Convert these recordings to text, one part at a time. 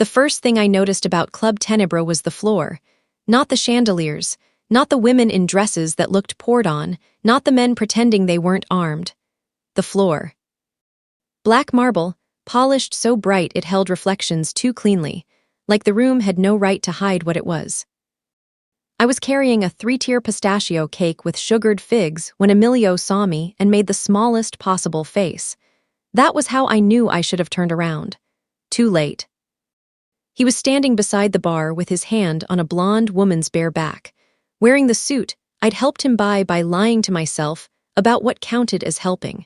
The first thing I noticed about Club Tenebra was the floor. Not the chandeliers, not the women in dresses that looked poured on, not the men pretending they weren't armed. The floor. Black marble, polished so bright it held reflections too cleanly, like the room had no right to hide what it was. I was carrying a 3-tier pistachio cake with sugared figs when Emilio saw me and made the smallest possible face. That was how I knew I should have turned around. Too late. He was standing beside the bar with his hand on a blonde woman's bare back. Wearing the suit I'd helped him buy by lying to myself about what counted as helping.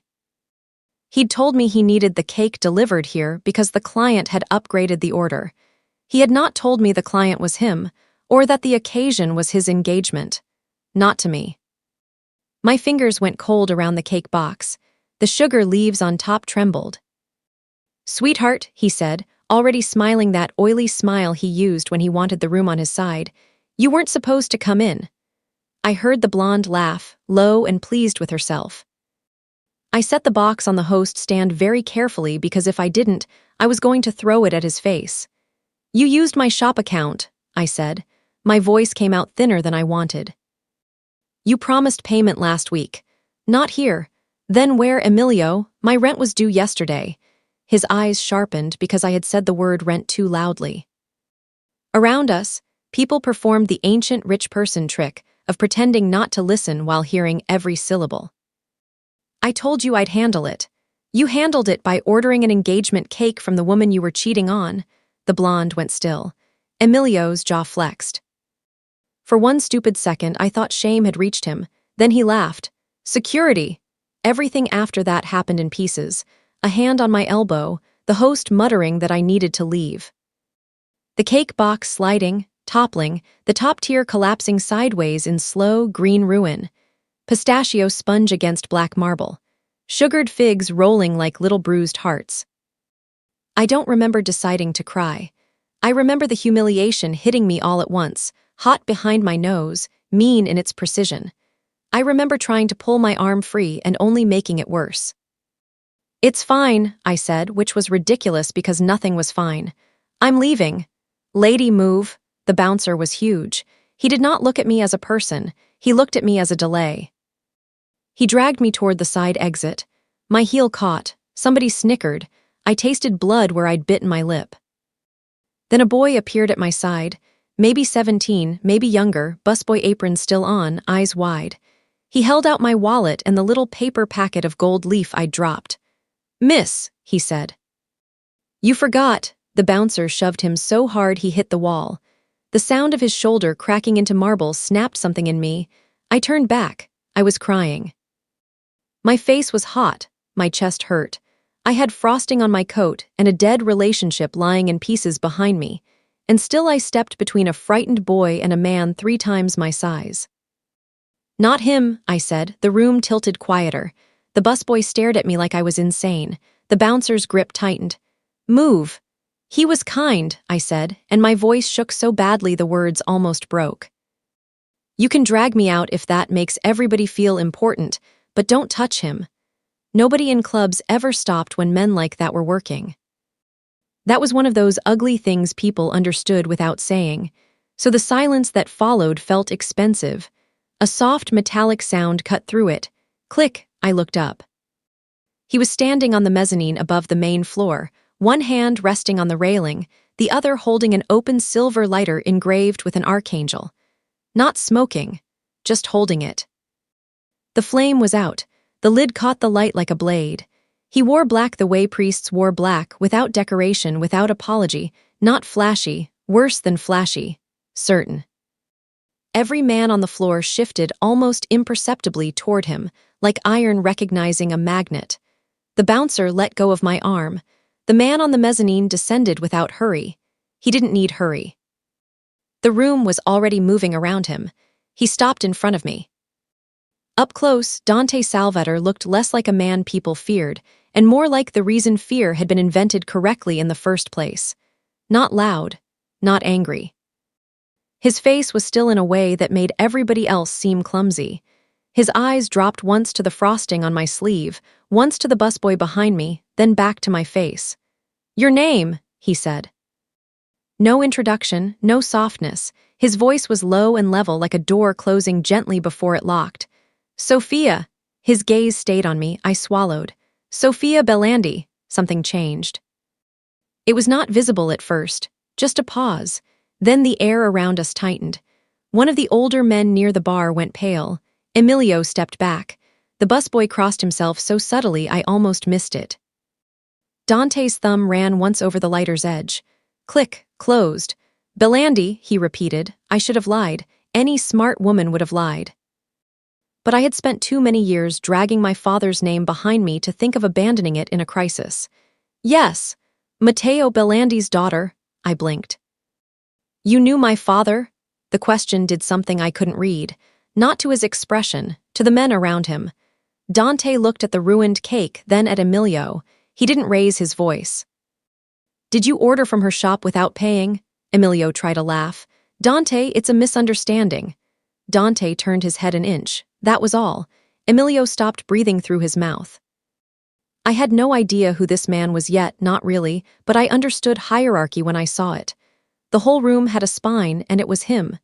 He'd told me he needed the cake delivered here because the client had upgraded the order. He had not told me the client was him, or that the occasion was his engagement. Not to me. My fingers went cold around the cake box. The sugar leaves on top trembled. "Sweetheart," he said, already smiling that oily smile he used when he wanted the room on his side, "you weren't supposed to come in." I heard the blonde laugh, low and pleased with herself. I set the box on the host stand very carefully because if I didn't, I was going to throw it at his face. "You used my shop account," I said. My voice came out thinner than I wanted. "You promised payment last week." "Not here." "Then where, Emilio? My rent was due yesterday." His eyes sharpened because I had said the word rent too loudly. Around us, people performed the ancient rich person trick of pretending not to listen while hearing every syllable. "I told you I'd handle it." "You handled it by ordering an engagement cake from the woman you were cheating on." The blonde went still. Emilio's jaw flexed. For one stupid second, I thought shame had reached him. Then he laughed. "Security." Everything after that happened in pieces. A hand on my elbow, the host muttering that I needed to leave. The cake box sliding, toppling, the top tier collapsing sideways in slow, green ruin. Pistachio sponge against black marble. Sugared figs rolling like little bruised hearts. I don't remember deciding to cry. I remember the humiliation hitting me all at once, hot behind my nose, mean in its precision. I remember trying to pull my arm free and only making it worse. "It's fine," I said, which was ridiculous because nothing was fine. "I'm leaving." "Lady, move." The bouncer was huge. He did not look at me as a person. He looked at me as a delay. He dragged me toward the side exit. My heel caught. Somebody snickered. I tasted blood where I'd bitten my lip. Then a boy appeared at my side. Maybe 17, maybe younger, busboy apron still on, eyes wide. He held out my wallet and the little paper packet of gold leaf I'd dropped. "Miss," he said. "You forgot." The bouncer shoved him so hard he hit the wall. The sound of his shoulder cracking into marble snapped something in me. I turned back. I was crying. My face was hot. My chest hurt. I had frosting on my coat and a dead relationship lying in pieces behind me, and still I stepped between a frightened boy and a man 3 times my size. "Not him," I said. The room tilted quieter. The busboy stared at me like I was insane. The bouncer's grip tightened. "Move." "He was kind," I said, and my voice shook so badly the words almost broke. "You can drag me out if that makes everybody feel important, but don't touch him." Nobody in clubs ever stopped when men like that were working. That was one of those ugly things people understood without saying, so the silence that followed felt expensive. A soft metallic sound cut through it. Click, I looked up. He was standing on the mezzanine above the main floor, one hand resting on the railing, the other holding an open silver lighter engraved with an archangel. Not smoking, just holding it. The flame was out. The lid caught the light like a blade. He wore black the way priests wore black, without decoration, without apology, not flashy, worse than flashy, certain. Every man on the floor shifted almost imperceptibly toward him, like iron recognizing a magnet. The bouncer let go of my arm. The man on the mezzanine descended without hurry. He didn't need hurry. The room was already moving around him. He stopped in front of me. Up close, Dante Salvator looked less like a man people feared, and more like the reason fear had been invented correctly in the first place. Not loud, not angry. His face was still in a way that made everybody else seem clumsy. His eyes dropped once to the frosting on my sleeve, once to the busboy behind me, then back to my face. "Your name," he said. No introduction, no softness. His voice was low and level like a door closing gently before it locked. Sophia! His gaze stayed on me, I swallowed. Sophia Belandi. Something changed. It was not visible at first, just a pause. Then the air around us tightened. One of the older men near the bar went pale. Emilio stepped back. The busboy crossed himself so subtly I almost missed it. Dante's thumb ran once over the lighter's edge. Click, closed. Belandi, he repeated. I should have lied. Any smart woman would have lied. But I had spent too many years dragging my father's name behind me to think of abandoning it in a crisis. Yes, Matteo Belandi's daughter, I blinked. You knew my father? The question did something I couldn't read. Not to his expression, to the men around him. Dante looked at the ruined cake, then at Emilio. He didn't raise his voice. Did you order from her shop without paying? Emilio tried to laugh. Dante, it's a misunderstanding. Dante turned his head an inch. That was all. Emilio stopped breathing through his mouth. I had no idea who this man was yet, not really, but I understood hierarchy when I saw it. The whole room had a spine, and it was him.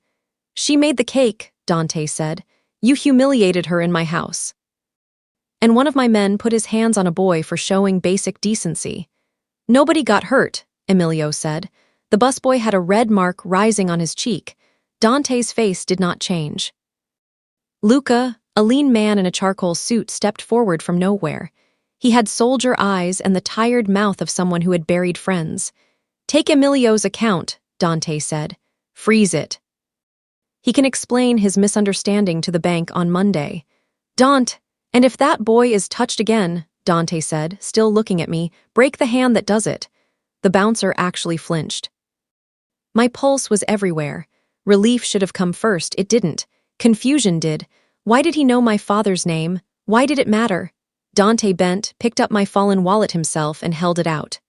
She made the cake, Dante said. You humiliated her in my house. And one of my men put his hands on a boy for showing basic decency. Nobody got hurt, Emilio said. The busboy had a red mark rising on his cheek. Dante's face did not change. Luca, a lean man in a charcoal suit, stepped forward from nowhere. He had soldier eyes and the tired mouth of someone who had buried friends. Take Emilio's account, Dante said. Freeze it. He can explain his misunderstanding to the bank on Monday. Dante, and if that boy is touched again, Dante said, still looking at me, break the hand that does it. The bouncer actually flinched. My pulse was everywhere. Relief should have come first, it didn't. Confusion did. Why did he know my father's name? Why did it matter? Dante bent, picked up my fallen wallet himself, and held it out.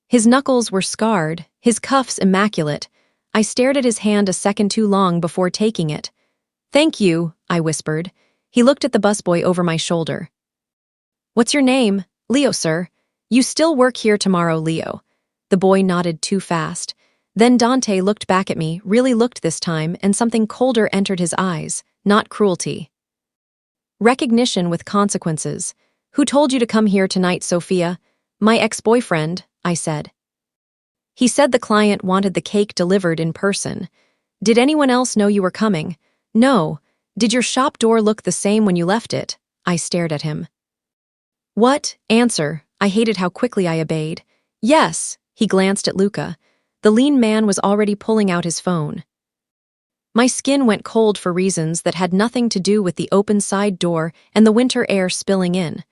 His knuckles were scarred, his cuffs immaculate. I stared at his hand a second too long before taking it. Thank you, I whispered. He looked at the busboy over my shoulder. What's your name? Leo, sir. You still work here tomorrow, Leo. The boy nodded too fast. Then Dante looked back at me, really looked this time, and something colder entered his eyes, not cruelty. Recognition with consequences. Who told you to come here tonight, Sophia? My ex-boyfriend, I said. He said the client wanted the cake delivered in person. Did anyone else know you were coming? No. Did your shop door look the same when you left it? I stared at him. What? Answer. I hated how quickly I obeyed. Yes. He glanced at Luca. The lean man was already pulling out his phone. My skin went cold for reasons that had nothing to do with the open side door and the winter air spilling in.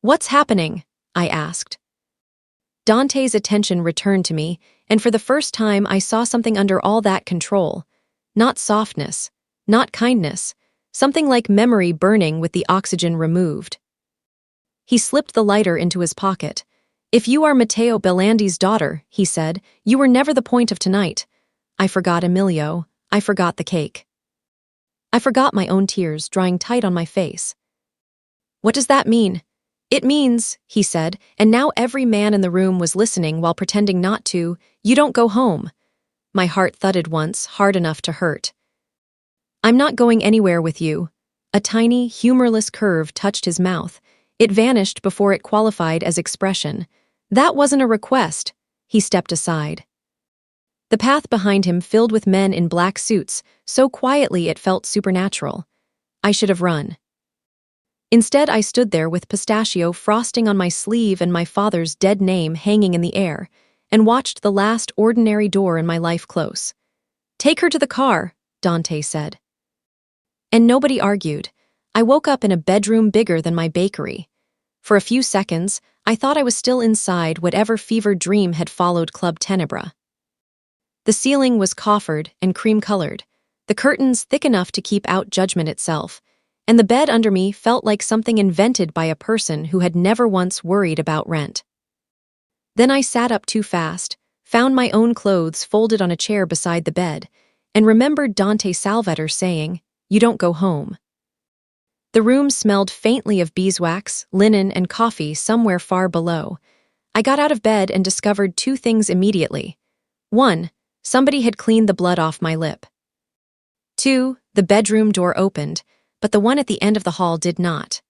What's happening? I asked. Dante's attention returned to me, and for the first time I saw something under all that control. Not softness, not kindness, something like memory burning with the oxygen removed. He slipped the lighter into his pocket. If you are Matteo Belandi's daughter, he said, you were never the point of tonight. I forgot Emilio. I forgot the cake. I forgot my own tears drying tight on my face. What does that mean? It means, he said, and now every man in the room was listening while pretending not to, you don't go home. My heart thudded once, hard enough to hurt. I'm not going anywhere with you. A tiny, humorless curve touched his mouth. It vanished before it qualified as expression. That wasn't a request. He stepped aside. The path behind him filled with men in black suits, so quietly it felt supernatural. I should have run. Instead, I stood there with pistachio frosting on my sleeve and my father's dead name hanging in the air, and watched the last ordinary door in my life close. Take her to the car, Dante said. And nobody argued. I woke up in a bedroom bigger than my bakery. For a few seconds, I thought I was still inside whatever fevered dream had followed Club Tenebra. The ceiling was coffered and cream-colored, the curtains thick enough to keep out judgment itself, and the bed under me felt like something invented by a person who had never once worried about rent. Then I sat up too fast, found my own clothes folded on a chair beside the bed, and remembered Dante Salvator saying, "You don't go home." The room smelled faintly of beeswax, linen, and coffee somewhere far below. I got out of bed and discovered two things immediately. 1. Somebody had cleaned the blood off my lip. 2. The bedroom door opened, but the one at the end of the hall did not.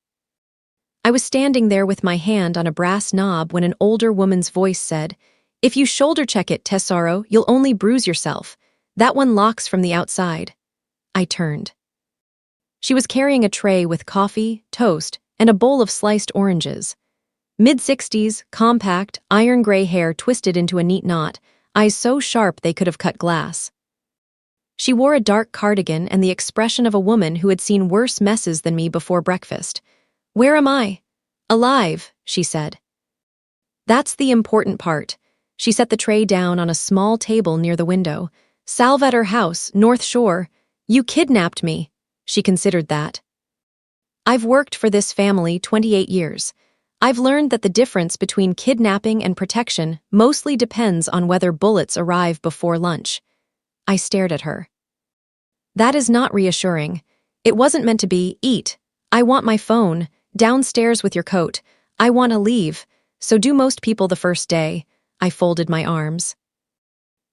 I was standing there with my hand on a brass knob when an older woman's voice said, "If you shoulder check it, Tesoro, you'll only bruise yourself. That one locks from the outside." I turned. She was carrying a tray with coffee, toast, and a bowl of sliced oranges. Mid-60s, compact, iron-gray hair twisted into a neat knot, eyes so sharp they could have cut glass. She wore a dark cardigan and the expression of a woman who had seen worse messes than me before breakfast. "Where am I?" "Alive," she said. "That's the important part." She set the tray down on a small table near the window. "Salvator House, North Shore. You kidnapped me." She considered that. "I've worked for this family 28 years. I've learned that the difference between kidnapping and protection mostly depends on whether bullets arrive before lunch." I stared at her. "That is not reassuring. It wasn't meant to be, eat. I want my phone. Downstairs with your coat. I want to leave. So do most people the first day." I folded my arms.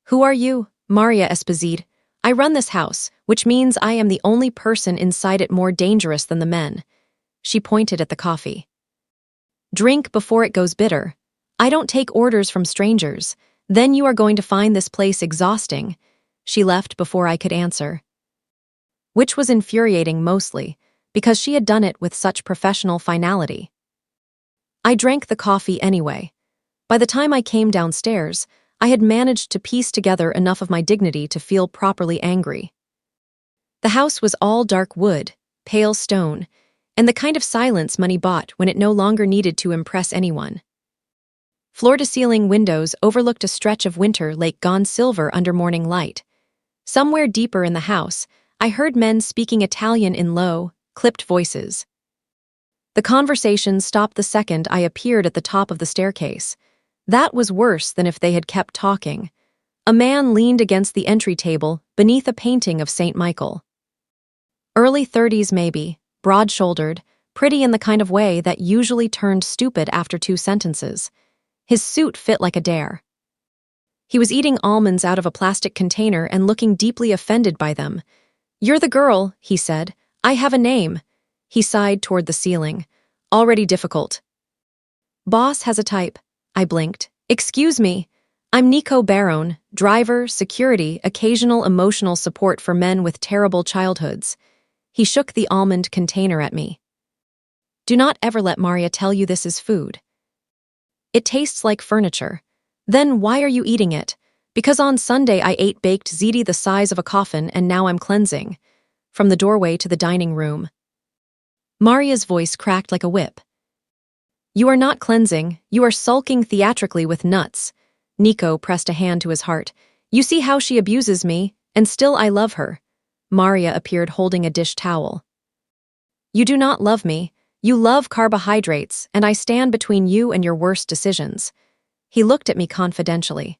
"Who are you?" "Maria Esposito. I run this house, which means I am the only person inside it more dangerous than the men." She pointed at the coffee. "Drink before it goes bitter. I don't take orders from strangers. Then you are going to find this place exhausting." She left before I could answer. Which was infuriating mostly, because she had done it with such professional finality. I drank the coffee anyway. By the time I came downstairs, I had managed to piece together enough of my dignity to feel properly angry. The house was all dark wood, pale stone, and the kind of silence money bought when it no longer needed to impress anyone. Floor-to-ceiling windows overlooked a stretch of winter lake gone silver under morning light. Somewhere deeper in the house, I heard men speaking Italian in low, clipped voices. The conversation stopped the second I appeared at the top of the staircase. That was worse than if they had kept talking. A man leaned against the entry table beneath a painting of St. Michael. Early 30s maybe, broad-shouldered, pretty in the kind of way that usually turned stupid after 2 sentences. His suit fit like a dare. He was eating almonds out of a plastic container and looking deeply offended by them. "You're the girl," he said. "I have a name." He sighed toward the ceiling. "Already difficult." "Boss has a type." I blinked. "Excuse me. I'm Nico Barone, driver, security, occasional emotional support for men with terrible childhoods." He shook the almond container at me. "Do not ever let Maria tell you this is food. It tastes like furniture." "Then why are you eating it?" "Because on Sunday I ate baked ziti the size of a coffin and now I'm cleansing." From the doorway to the dining room, Maria's voice cracked like a whip. "You are not cleansing, you are sulking theatrically with nuts." Nico pressed a hand to his heart. "You see how she abuses me, and still I love her." Maria appeared holding a dish towel. "You do not love me. You love carbohydrates, and I stand between you and your worst decisions." He looked at me confidentially.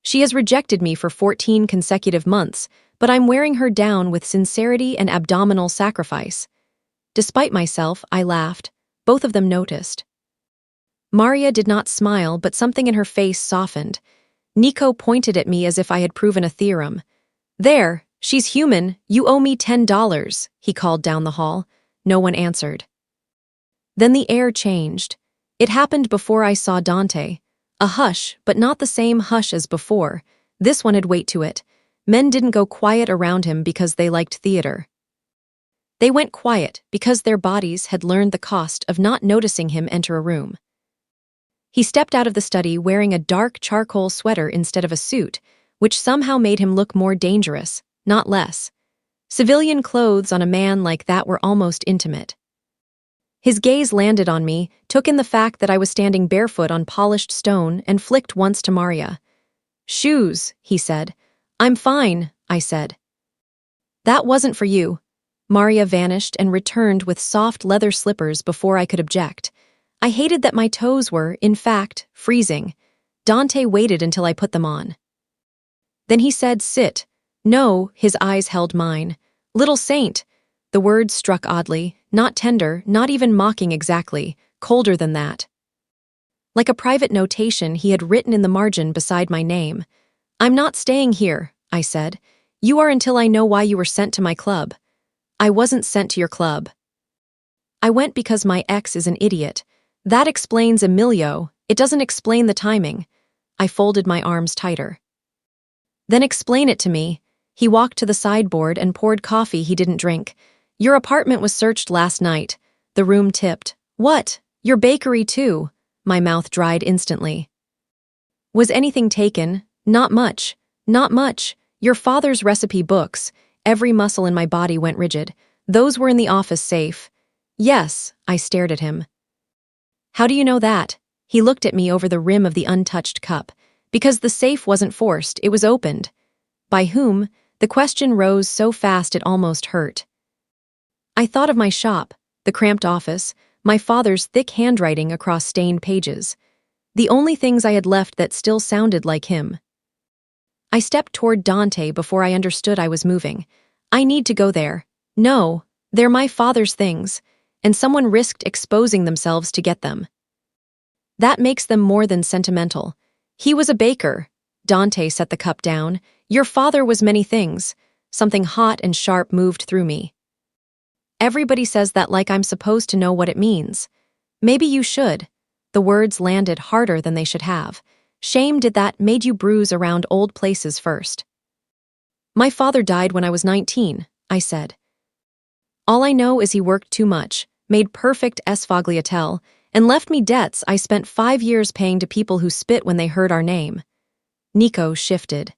"She has rejected me for 14 consecutive months, but I'm wearing her down with sincerity and abdominal sacrifice." Despite myself, I laughed. Both of them noticed. Maria did not smile, but something in her face softened. Nico pointed at me as if I had proven a theorem. "There, she's human. You owe me $10, he called down the hall. No one answered. Then the air changed. It happened before I saw Dante. A hush, but not the same hush as before. This one had weight to it. Men didn't go quiet around him because they liked theater. They went quiet because their bodies had learned the cost of not noticing him enter a room. He stepped out of the study wearing a dark charcoal sweater instead of a suit, which somehow made him look more dangerous, not less. Civilian clothes on a man like that were almost intimate. His gaze landed on me, took in the fact that I was standing barefoot on polished stone, and flicked once to Maria. "Shoes," he said. "I'm fine," I said. "That wasn't for you." Maria vanished and returned with soft leather slippers before I could object. I hated that my toes were, in fact, freezing. Dante waited until I put them on. Then he said, "Sit." "No," his eyes held mine. "Little saint." The words struck oddly, not tender, not even mocking exactly, colder than that. Like a private notation he had written in the margin beside my name. I'm not staying here, I said. You are until I know why you were sent to my club. I wasn't sent to your club. I went because my ex is an idiot. That explains Emilio. It doesn't explain the timing. I folded my arms tighter. Then explain it to me. He walked to the sideboard and poured coffee he didn't drink. Your apartment was searched last night. The room tipped. What? Your bakery too. My mouth dried instantly. Was anything taken? Not much. Not much. Your father's recipe books. Every muscle in my body went rigid. Those were in the office safe. Yes, I stared at him. How do you know that? He looked at me over the rim of the untouched cup. Because the safe wasn't forced, it was opened. By whom? The question rose so fast it almost hurt. I thought of my shop, the cramped office, my father's thick handwriting across stained pages. The only things I had left that still sounded like him. I stepped toward Dante before I understood I was moving. I need to go there. No, they're my father's things, and someone risked exposing themselves to get them. That makes them more than sentimental. He was a baker. Dante set the cup down. Your father was many things. Something hot and sharp moved through me. Everybody says that like I'm supposed to know what it means. Maybe you should. The words landed harder than they should have. Shame did that, made you bruise around old places first. My father died when I was 19, I said. All I know is he worked too much, made perfect esfagliatelle, and left me debts I spent 5 years paying to people who spit when they heard our name. Nico shifted.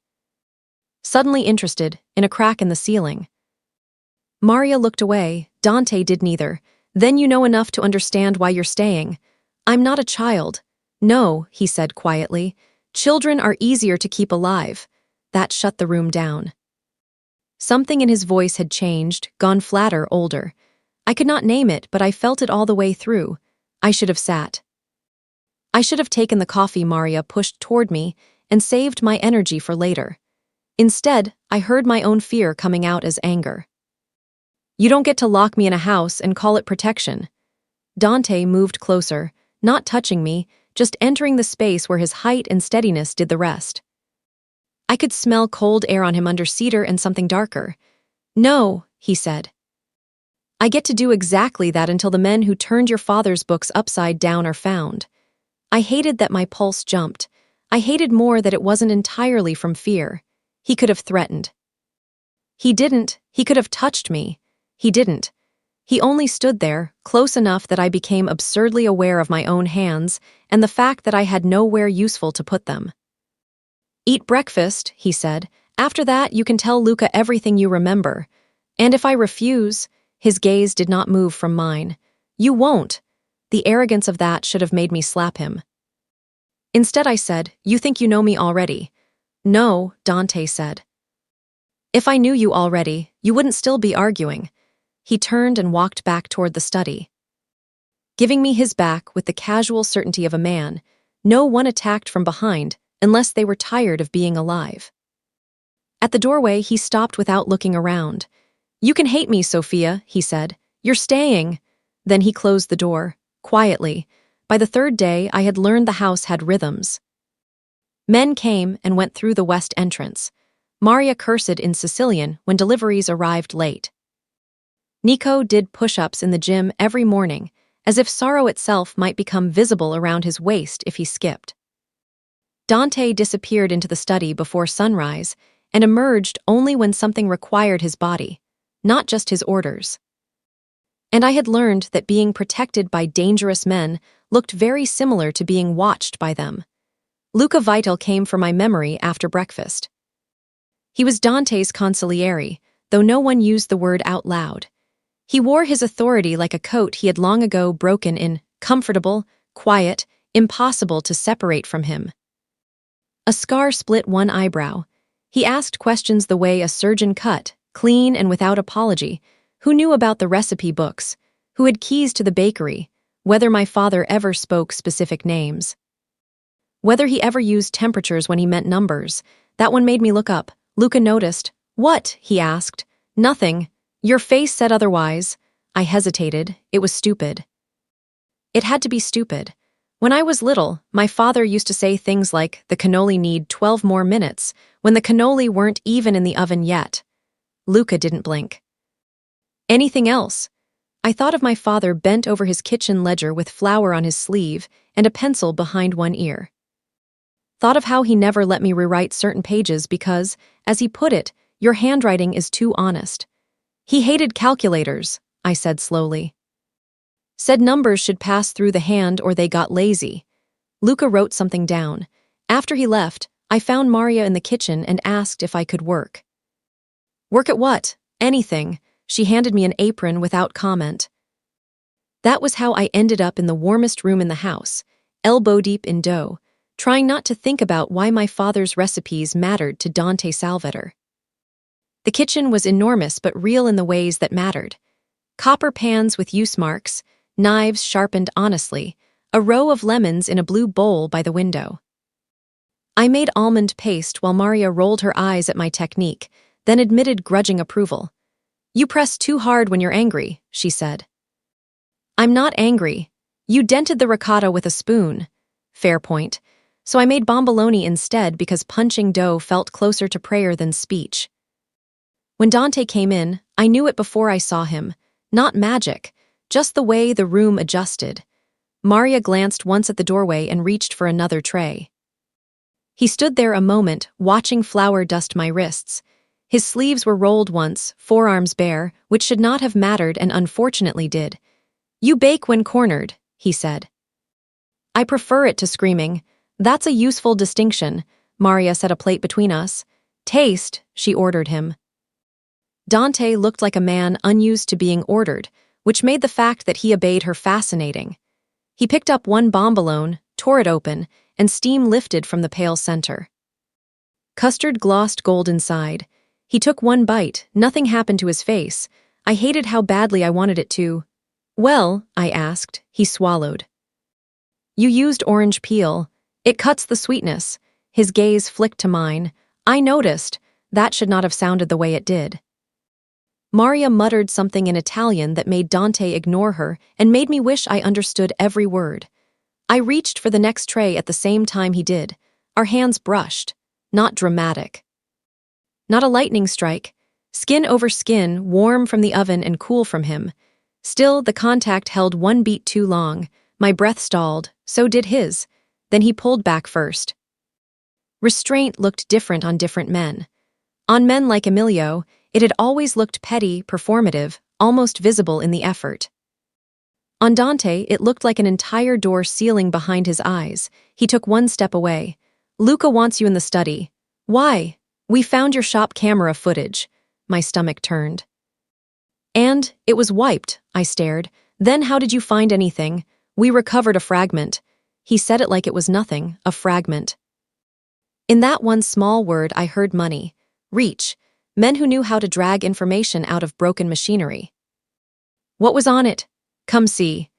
Suddenly interested, in a crack in the ceiling. Maria looked away. Dante did neither. Then you know enough to understand why you're staying. I'm not a child. No, he said quietly. Children are easier to keep alive. That shut the room down. Something in his voice had changed, gone flatter, older. I could not name it, but I felt it all the way through. I should have sat. I should have taken the coffee Maria pushed toward me and saved my energy for later. Instead, I heard my own fear coming out as anger. You don't get to lock me in a house and call it protection. Dante moved closer, not touching me, just entering the space where his height and steadiness did the rest. I could smell cold air on him under cedar and something darker. No, he said. I get to do exactly that until the men who turned your father's books upside down are found. I hated that my pulse jumped. I hated more that it wasn't entirely from fear. He could have threatened. He didn't. He could have touched me. He didn't. He only stood there, close enough that I became absurdly aware of my own hands and the fact that I had nowhere useful to put them. Eat breakfast, he said. After that, you can tell Luca everything you remember. And if I refuse, his gaze did not move from mine. You won't. The arrogance of that should have made me slap him. Instead, I said, you think you know me already. No, Dante said. If I knew you already, you wouldn't still be arguing. He turned and walked back toward the study. Giving me his back with the casual certainty of a man, no one attacked from behind unless they were tired of being alive. At the doorway, he stopped without looking around. You can hate me, Sophia, he said. You're staying. Then he closed the door, quietly. By the third day, I had learned the house had rhythms. Men came and went through the west entrance. Maria cursed in Sicilian when deliveries arrived late. Nico did push-ups in the gym every morning, as if sorrow itself might become visible around his waist if he skipped. Dante disappeared into the study before sunrise and emerged only when something required his body, not just his orders. And I had learned that being protected by dangerous men looked very similar to being watched by them. Luca Vital came for my memory after breakfast. He was Dante's consigliere, though no one used the word out loud. He wore his authority like a coat he had long ago broken in, comfortable, quiet, impossible to separate from him. A scar split one eyebrow. He asked questions the way a surgeon cut, clean and without apology, who knew about the recipe books, who had keys to the bakery, whether my father ever spoke specific names. Whether he ever used temperatures when he meant numbers. That one made me look up. Luca noticed. What? He asked. Nothing. Your face said otherwise. I hesitated. It was stupid. It had to be stupid. When I was little, my father used to say things like, the cannoli need 12 more minutes, when the cannoli weren't even in the oven yet. Luca didn't blink. Anything else? I thought of my father bent over his kitchen ledger with flour on his sleeve and a pencil behind one ear. Thought of how he never let me rewrite certain pages because, as he put it, your handwriting is too honest. He hated calculators, I said slowly. Said numbers should pass through the hand or they got lazy. Luca wrote something down. After he left, I found Maria in the kitchen and asked if I could work. Work at what? Anything. She handed me an apron without comment. That was how I ended up in the warmest room in the house, elbow deep in dough, trying not to think about why my father's recipes mattered to Dante Salvator. The kitchen was enormous but real in the ways that mattered. Copper pans with use marks, knives sharpened honestly, a row of lemons in a blue bowl by the window. I made almond paste while Maria rolled her eyes at my technique, then admitted grudging approval. You press too hard when you're angry, she said. I'm not angry. You dented the ricotta with a spoon. Fair point. So I made bomboloni instead because punching dough felt closer to prayer than speech. When Dante came in, I knew it before I saw him. Not magic, just the way the room adjusted. Maria glanced once at the doorway and reached for another tray. He stood there a moment, watching flour dust my wrists. His sleeves were rolled once, forearms bare, which should not have mattered and unfortunately did. You bake when cornered, he said. I prefer it to screaming. That's a useful distinction. Maria set a plate between us. Taste, she ordered him. Dante looked like a man unused to being ordered, which made the fact that he obeyed her fascinating. He picked up one bombolone, tore it open, and steam lifted from the pale center. Custard glossed gold inside. He took one bite, nothing happened to his face. I hated how badly I wanted it to. Well, I asked. He swallowed. You used orange peel. It cuts the sweetness. His gaze flicked to mine. I noticed. That should not have sounded the way it did. Maria muttered something in Italian that made Dante ignore her and made me wish I understood every word. I reached for the next tray at the same time he did. Our hands brushed. Not dramatic. Not a lightning strike. Skin over skin, warm from the oven and cool from him. Still, the contact held one beat too long. My breath stalled, so did his. Then he pulled back first. Restraint looked different on different men. On men like Emilio, it had always looked petty, performative, almost visible in the effort. On Dante, it looked like an entire door sealing behind his eyes. He took one step away. Luca wants you in the study. Why? We found your shop camera footage. My stomach turned. And it was wiped, I stared. Then how did you find anything? We recovered a fragment. He said it like it was nothing, a fragment. In that one small word I heard money. Reach. Men who knew how to drag information out of broken machinery. What was on it? Come see.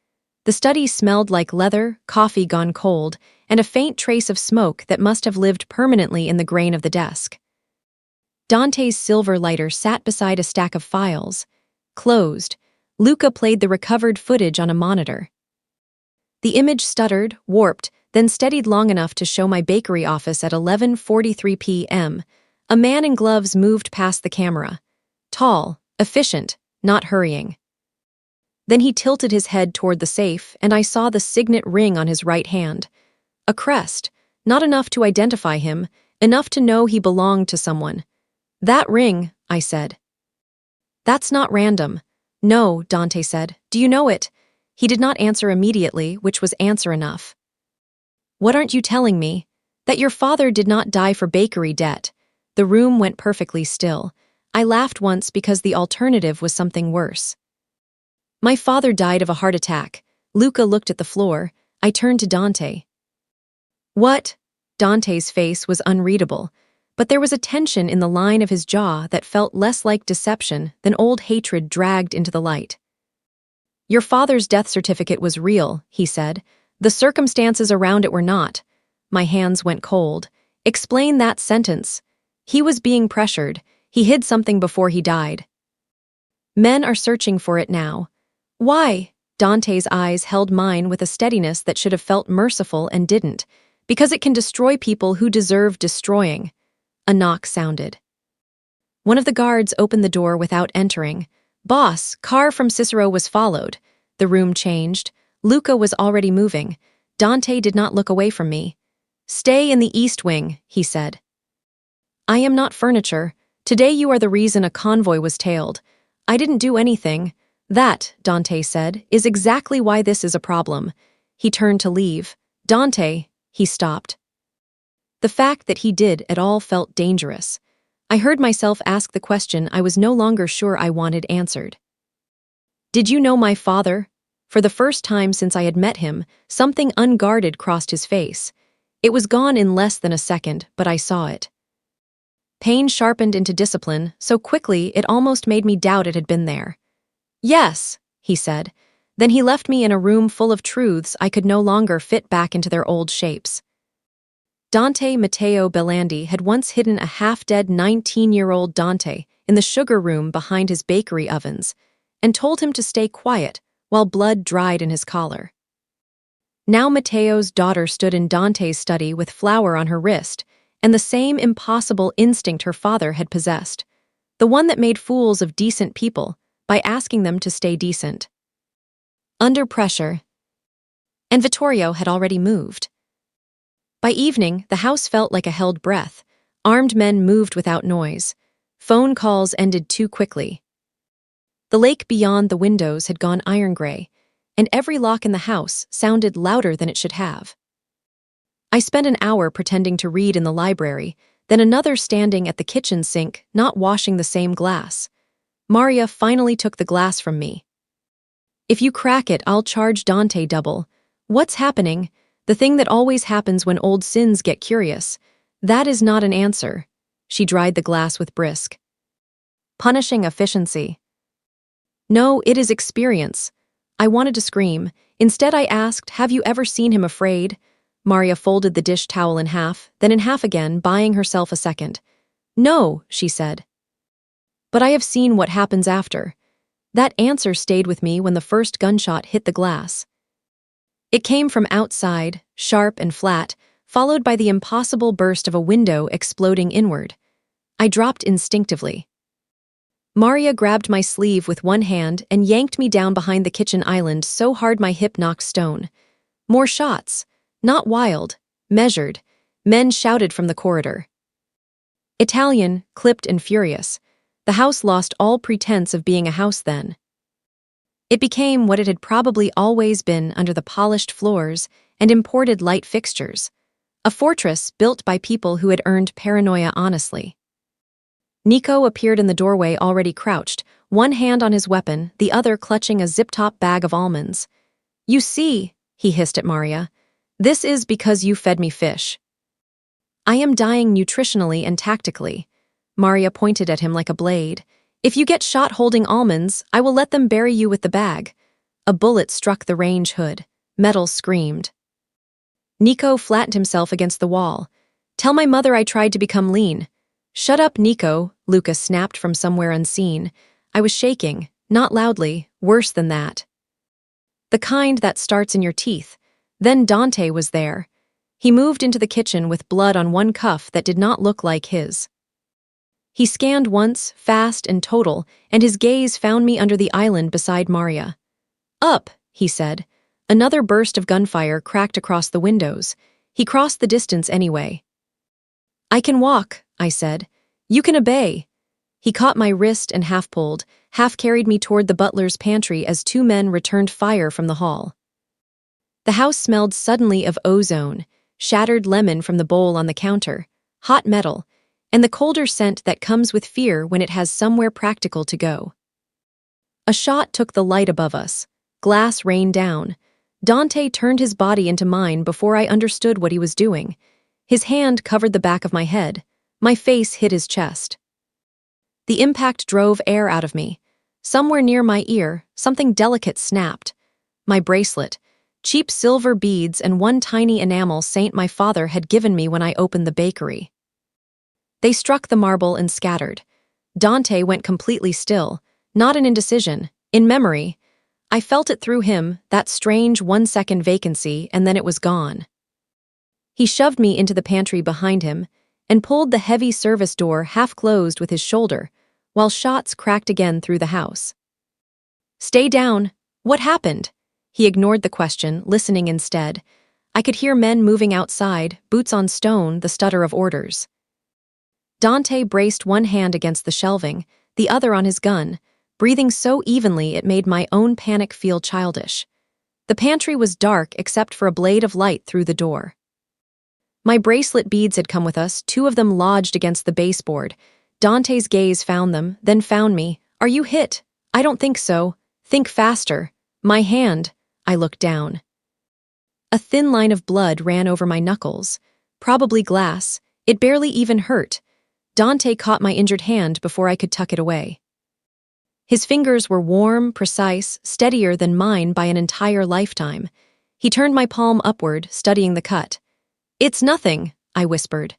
The study smelled like leather, coffee gone cold, and a faint trace of smoke that must have lived permanently in the grain of the desk. Dante's silver lighter sat beside a stack of files. Closed, Luca played the recovered footage on a monitor. The image stuttered, warped, then steadied long enough to show my bakery office at 11:43 p.m. A man in gloves moved past the camera. Tall, efficient, not hurrying. Then he tilted his head toward the safe, and I saw the signet ring on his right hand. A crest, not enough to identify him, enough to know he belonged to someone. That ring, I said. That's not random. No, Dante said. Do you know it? He did not answer immediately, which was answer enough. What aren't you telling me? That your father did not die for bakery debt. The room went perfectly still. I laughed once because the alternative was something worse. My father died of a heart attack. Luca looked at the floor. I turned to Dante. What? Dante's face was unreadable, but there was a tension in the line of his jaw that felt less like deception than old hatred dragged into the light. Your father's death certificate was real, he said. The circumstances around it were not. My hands went cold. Explain that sentence. He was being pressured. He hid something before he died. Men are searching for it now. Why? Dante's eyes held mine with a steadiness that should have felt merciful and didn't, because it can destroy people who deserve destroying. A knock sounded. One of the guards opened the door without entering. "Boss, car from Cicero was followed." The room changed. Luca was already moving. Dante did not look away from me. "Stay in the East Wing," he said. "I am not furniture. Today you are the reason a convoy was tailed. I didn't do anything." "That," Dante said, "is exactly why this is a problem." He turned to leave. "Dante," he stopped. The fact that he did at all felt dangerous. I heard myself ask the question I was no longer sure I wanted answered. "Did you know my father?" For the first time since I had met him, something unguarded crossed his face. It was gone in less than a second, but I saw it. Pain sharpened into discipline so quickly it almost made me doubt it had been there. "Yes," he said. Then he left me in a room full of truths I could no longer fit back into their old shapes. Dante Matteo Belandi had once hidden a half-dead 19-year-old Dante in the sugar room behind his bakery ovens and told him to stay quiet while blood dried in his collar. Now Matteo's daughter stood in Dante's study with flour on her wrist and the same impossible instinct her father had possessed, the one that made fools of decent people by asking them to stay decent. Under pressure. And Vittorio had already moved. By evening, the house felt like a held breath. Armed men moved without noise. Phone calls ended too quickly. The lake beyond the windows had gone iron gray, and every lock in the house sounded louder than it should have. I spent an hour pretending to read in the library, then another standing at the kitchen sink, not washing the same glass. Maria finally took the glass from me. "If you crack it, I'll charge Dante double." "What's happening?" "The thing that always happens when old sins get curious." "That is not an answer." She dried the glass with brisk. "Punishing efficiency." "No, it is experience." I wanted to scream. Instead I asked, "Have you ever seen him afraid?" Maria folded the dish towel in half, then in half again, buying herself a second. "No," she said. "But I have seen what happens after." That answer stayed with me when the first gunshot hit the glass. It came from outside, sharp and flat, followed by the impossible burst of a window exploding inward. I dropped instinctively. Maria grabbed my sleeve with one hand and yanked me down behind the kitchen island so hard my hip knocked stone. More shots. Not wild, measured. Men shouted from the corridor. Italian, clipped and furious. The house lost all pretense of being a house then. It became what it had probably always been under the polished floors and imported light fixtures. A fortress built by people who had earned paranoia honestly. Nico appeared in the doorway already crouched, one hand on his weapon, the other clutching a zip-top bag of almonds. "You see," he hissed at Maria, "this is because you fed me fish." "I am dying nutritionally and tactically." Maria pointed at him like a blade. "If you get shot holding almonds, I will let them bury you with the bag." A bullet struck the range hood. Metal screamed. Nico flattened himself against the wall. "Tell my mother I tried to become lean." "Shut up, Nico," Luca snapped from somewhere unseen. I was shaking, not loudly, worse than that. The kind that starts in your teeth. Then Dante was there. He moved into the kitchen with blood on one cuff that did not look like his. He scanned once, fast and total, and his gaze found me under the island beside Maria. "Up," he said. Another burst of gunfire cracked across the windows. He crossed the distance anyway. "I can walk," I said. "You can obey." He caught my wrist and half-pulled, half-carried me toward the butler's pantry as two men returned fire from the hall. The house smelled suddenly of ozone, shattered lemon from the bowl on the counter, hot metal, and the colder scent that comes with fear when it has somewhere practical to go. A shot took the light above us. Glass rained down. Dante turned his body into mine before I understood what he was doing. His hand covered the back of my head. My face hit his chest. The impact drove air out of me. Somewhere near my ear, something delicate snapped. My bracelet, cheap silver beads and one tiny enamel saint my father had given me when I opened the bakery. They struck the marble and scattered. Dante went completely still, not in indecision, in memory. I felt it through him, that strange 1-second vacancy, and then it was gone. He shoved me into the pantry behind him and pulled the heavy service door half closed with his shoulder, while shots cracked again through the house. "Stay down. What happened?" He ignored the question, listening instead. I could hear men moving outside, boots on stone, the stutter of orders. Dante braced one hand against the shelving, the other on his gun, breathing so evenly it made my own panic feel childish. The pantry was dark except for a blade of light through the door. My bracelet beads had come with us, 2 of them lodged against the baseboard. Dante's gaze found them, then found me. "Are you hit?" "I don't think so. Think faster." "My hand." I looked down. A thin line of blood ran over my knuckles. Probably glass. It barely even hurt. Dante caught my injured hand before I could tuck it away. His fingers were warm, precise, steadier than mine by an entire lifetime. He turned my palm upward, studying the cut. "It's nothing," I whispered.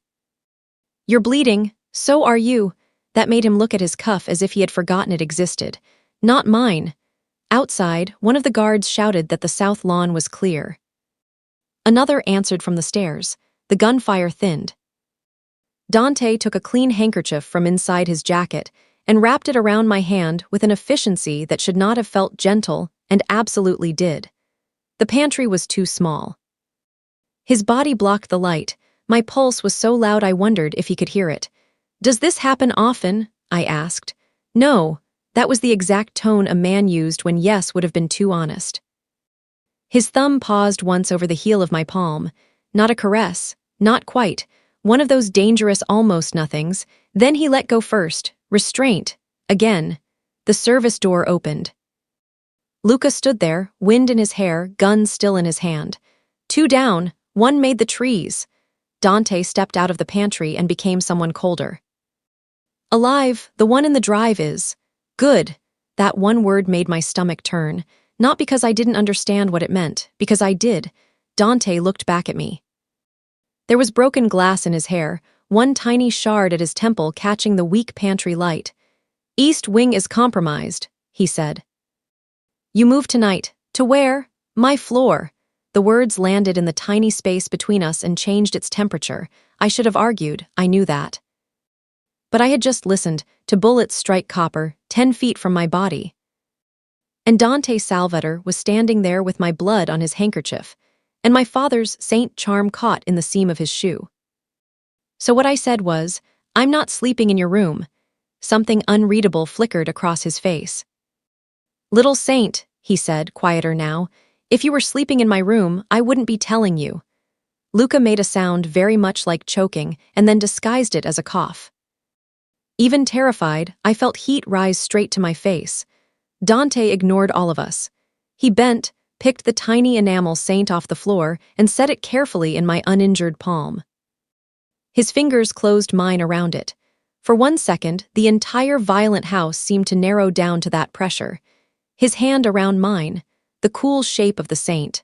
"You're bleeding. So are you." That made him look at his cuff as if he had forgotten it existed. "Not mine." Outside, one of the guards shouted that the south lawn was clear. Another answered from the stairs. The gunfire thinned. Dante took a clean handkerchief from inside his jacket and wrapped it around my hand with an efficiency that should not have felt gentle and absolutely did. The pantry was too small. His body blocked the light. My pulse was so loud I wondered if he could hear it. "Does this happen often?" I asked. "No." That was the exact tone a man used when yes would have been too honest. His thumb paused once over the heel of my palm. Not a caress. Not quite. One of those dangerous almost nothings. Then he let go first. Restraint. Again. The service door opened. Luca stood there, wind in his hair, gun still in his hand. 2 down. 1 made the trees. Dante stepped out of the pantry and became someone colder. "Alive. The one in the drive is." "Good." That one word made my stomach turn. Not because I didn't understand what it meant, because I did. Dante looked back at me. There was broken glass in his hair, one tiny shard at his temple catching the weak pantry light. "East wing is compromised," he said. "You move tonight. To where?" "My floor." The words landed in the tiny space between us and changed its temperature. I should have argued, I knew that. But I had just listened to bullets strike copper, 10 feet from my body. And Dante Salvator was standing there with my blood on his handkerchief, and my father's Saint charm caught in the seam of his shoe. So what I said was, "I'm not sleeping in your room." Something unreadable flickered across his face. "Little Saint," he said, quieter now, "if you were sleeping in my room, I wouldn't be telling you." Luca made a sound very much like choking and then disguised it as a cough. Even terrified, I felt heat rise straight to my face. Dante ignored all of us. He bent, picked the tiny enamel saint off the floor, and set it carefully in my uninjured palm. His fingers closed mine around it. For 1 second, the entire violent house seemed to narrow down to that pressure. His hand around mine, the cool shape of the saint.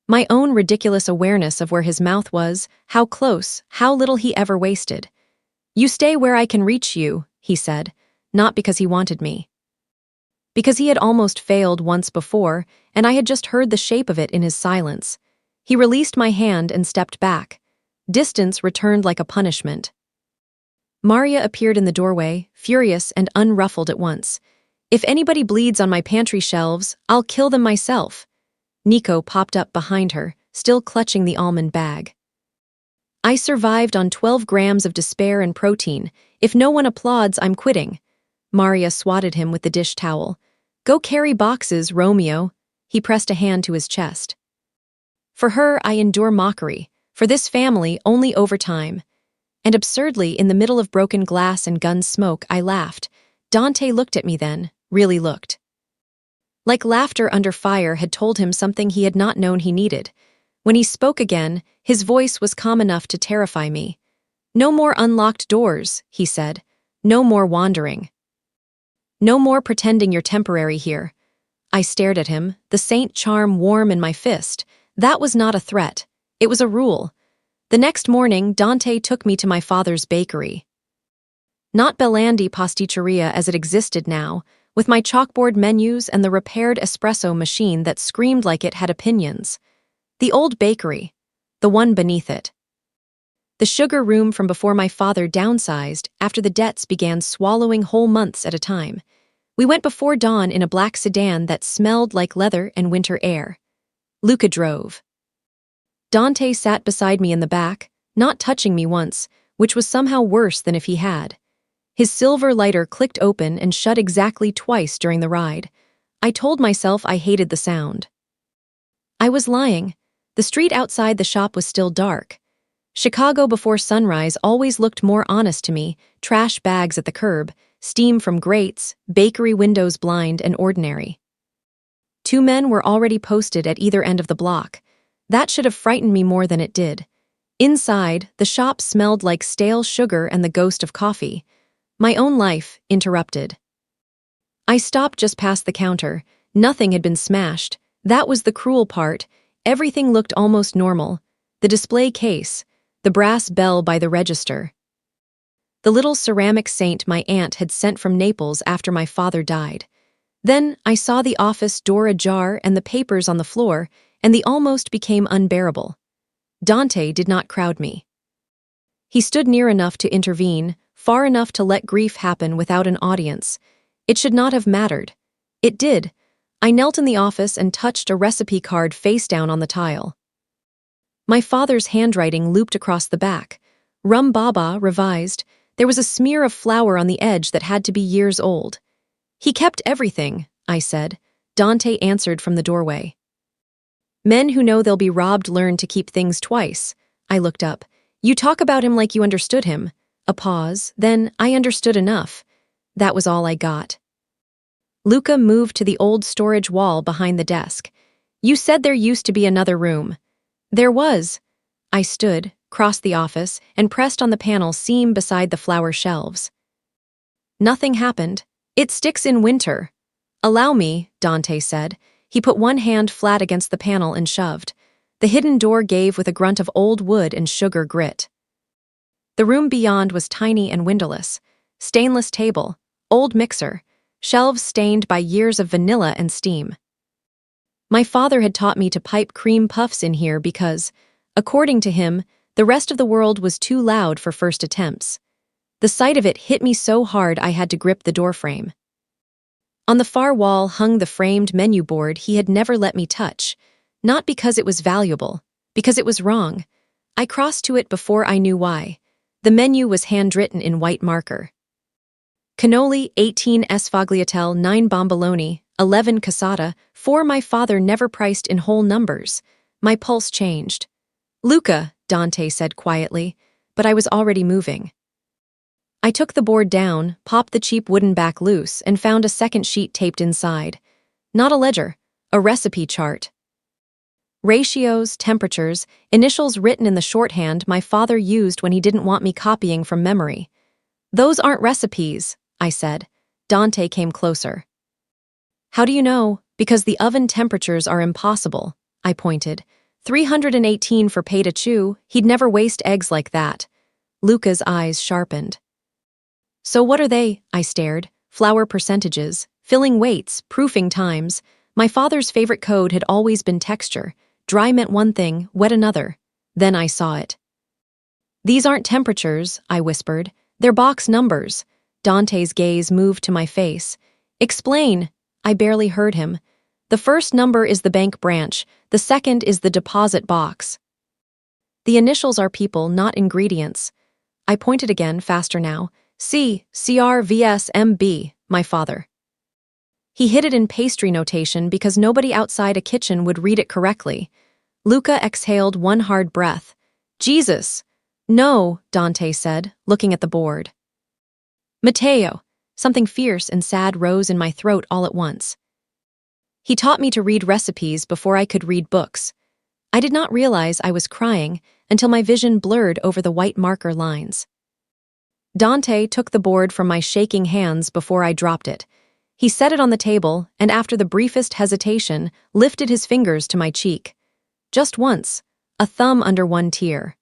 My own ridiculous awareness of where his mouth was, how close, how little he ever wasted. "You stay where I can reach you," he said, not because he wanted me. Because he had almost failed once before, and I had just heard the shape of it in his silence. He released my hand and stepped back. Distance returned like a punishment. Maria appeared in the doorway, furious and unruffled at once. "If anybody bleeds on my pantry shelves, I'll kill them myself." Nico popped up behind her, still clutching the almond bag. "I survived on 12 grams of despair and protein. If no one applauds, I'm quitting." Maria swatted him with the dish towel. "Go carry boxes, Romeo." He pressed a hand to his chest. For her, I endure mockery. For this family, only overtime. And absurdly, in the middle of broken glass and gun smoke, I laughed. Dante looked at me then, really looked. Like laughter under fire had told him something he had not known he needed. When he spoke again, his voice was calm enough to terrify me. "No more unlocked doors," he said. "No more wandering. No more pretending you're temporary here." I stared at him, the saint charm warm in my fist. That was not a threat. It was a rule. The next morning, Dante took me to my father's bakery. Not Belandi Pasticceria as it existed now, with my chalkboard menus and the repaired espresso machine that screamed like it had opinions. The old bakery, the one beneath it. The sugar room from before my father downsized after the debts began swallowing whole months at a time. We went before dawn in a black sedan that smelled like leather and winter air. Luca drove. Dante sat beside me in the back, not touching me once, which was somehow worse than if he had. His silver lighter clicked open and shut exactly twice during the ride. I told myself I hated the sound. I was lying. The street outside the shop was still dark. Chicago before sunrise always looked more honest to me, trash bags at the curb, steam from grates, bakery windows blind and ordinary. 2 men were already posted at either end of the block. That should have frightened me more than it did. Inside, the shop smelled like stale sugar and the ghost of coffee. My own life, interrupted. I stopped just past the counter. Nothing had been smashed. That was the cruel part. Everything looked almost normal. The display case, the brass bell by the register. The little ceramic saint my aunt had sent from Naples after my father died. Then I saw the office door ajar and the papers on the floor, and the almost became unbearable. Dante did not crowd me. He stood near enough to intervene, far enough to let grief happen without an audience. It should not have mattered. It did. I knelt in the office and touched a recipe card face down on the tile. My father's handwriting looped across the back. Rum Baba, revised. There was a smear of flour on the edge that had to be years old. He kept everything, I said. Dante answered from the doorway. Men who know they'll be robbed learn to keep things twice. I looked up. You talk about him like you understood him. A pause, then I understood enough. That was all I got. Luca moved to the old storage wall behind the desk. You said there used to be another room. There was. I stood, crossed the office, and pressed on the panel seam beside the flower shelves. Nothing happened. It sticks in winter. Allow me, Dante said. He put one hand flat against the panel and shoved. The hidden door gave with a grunt of old wood and sugar grit. The room beyond was tiny and windowless. Stainless table, old mixer, shelves stained by years of vanilla and steam. My father had taught me to pipe cream puffs in here because, according to him, the rest of the world was too loud for first attempts. The sight of it hit me so hard I had to grip the doorframe. On the far wall hung the framed menu board he had never let me touch, not because it was valuable, because it was wrong. I crossed to it before I knew why. The menu was handwritten in white marker. Cannoli, 18 sfogliatelle, 9 bomboloni, 11 cassata, 4 my father never priced in whole numbers. My pulse changed. Luca, Dante said quietly, but I was already moving. I took the board down, popped the cheap wooden back loose, and found a second sheet taped inside. Not a ledger, a recipe chart. Ratios, temperatures, initials written in the shorthand my father used when he didn't want me copying from memory. Those aren't recipes, I said. Dante came closer. How do you know? Because the oven temperatures are impossible, I pointed. 318 for pay to chew, he'd never waste eggs like that. Luca's eyes sharpened. So what are they? I stared. Flour percentages, filling weights, proofing times. My father's favorite code had always been texture. Dry meant one thing, wet another. Then I saw it. These aren't temperatures, I whispered. They're box numbers. Dante's gaze moved to my face. Explain. I barely heard him. The first number is the bank branch. The second is the deposit box. The initials are people, not ingredients. I pointed again, faster now. CRVSMB, my father. He hid it in pastry notation because nobody outside a kitchen would read it correctly. Luca exhaled one hard breath. Jesus! No, Dante said, looking at the board. Matteo! Something fierce and sad rose in my throat all at once. He taught me to read recipes before I could read books. I did not realize I was crying until my vision blurred over the white marker lines. Dante took the board from my shaking hands before I dropped it. He set it on the table and, after the briefest hesitation, lifted his fingers to my cheek. Just once, a thumb under one tear.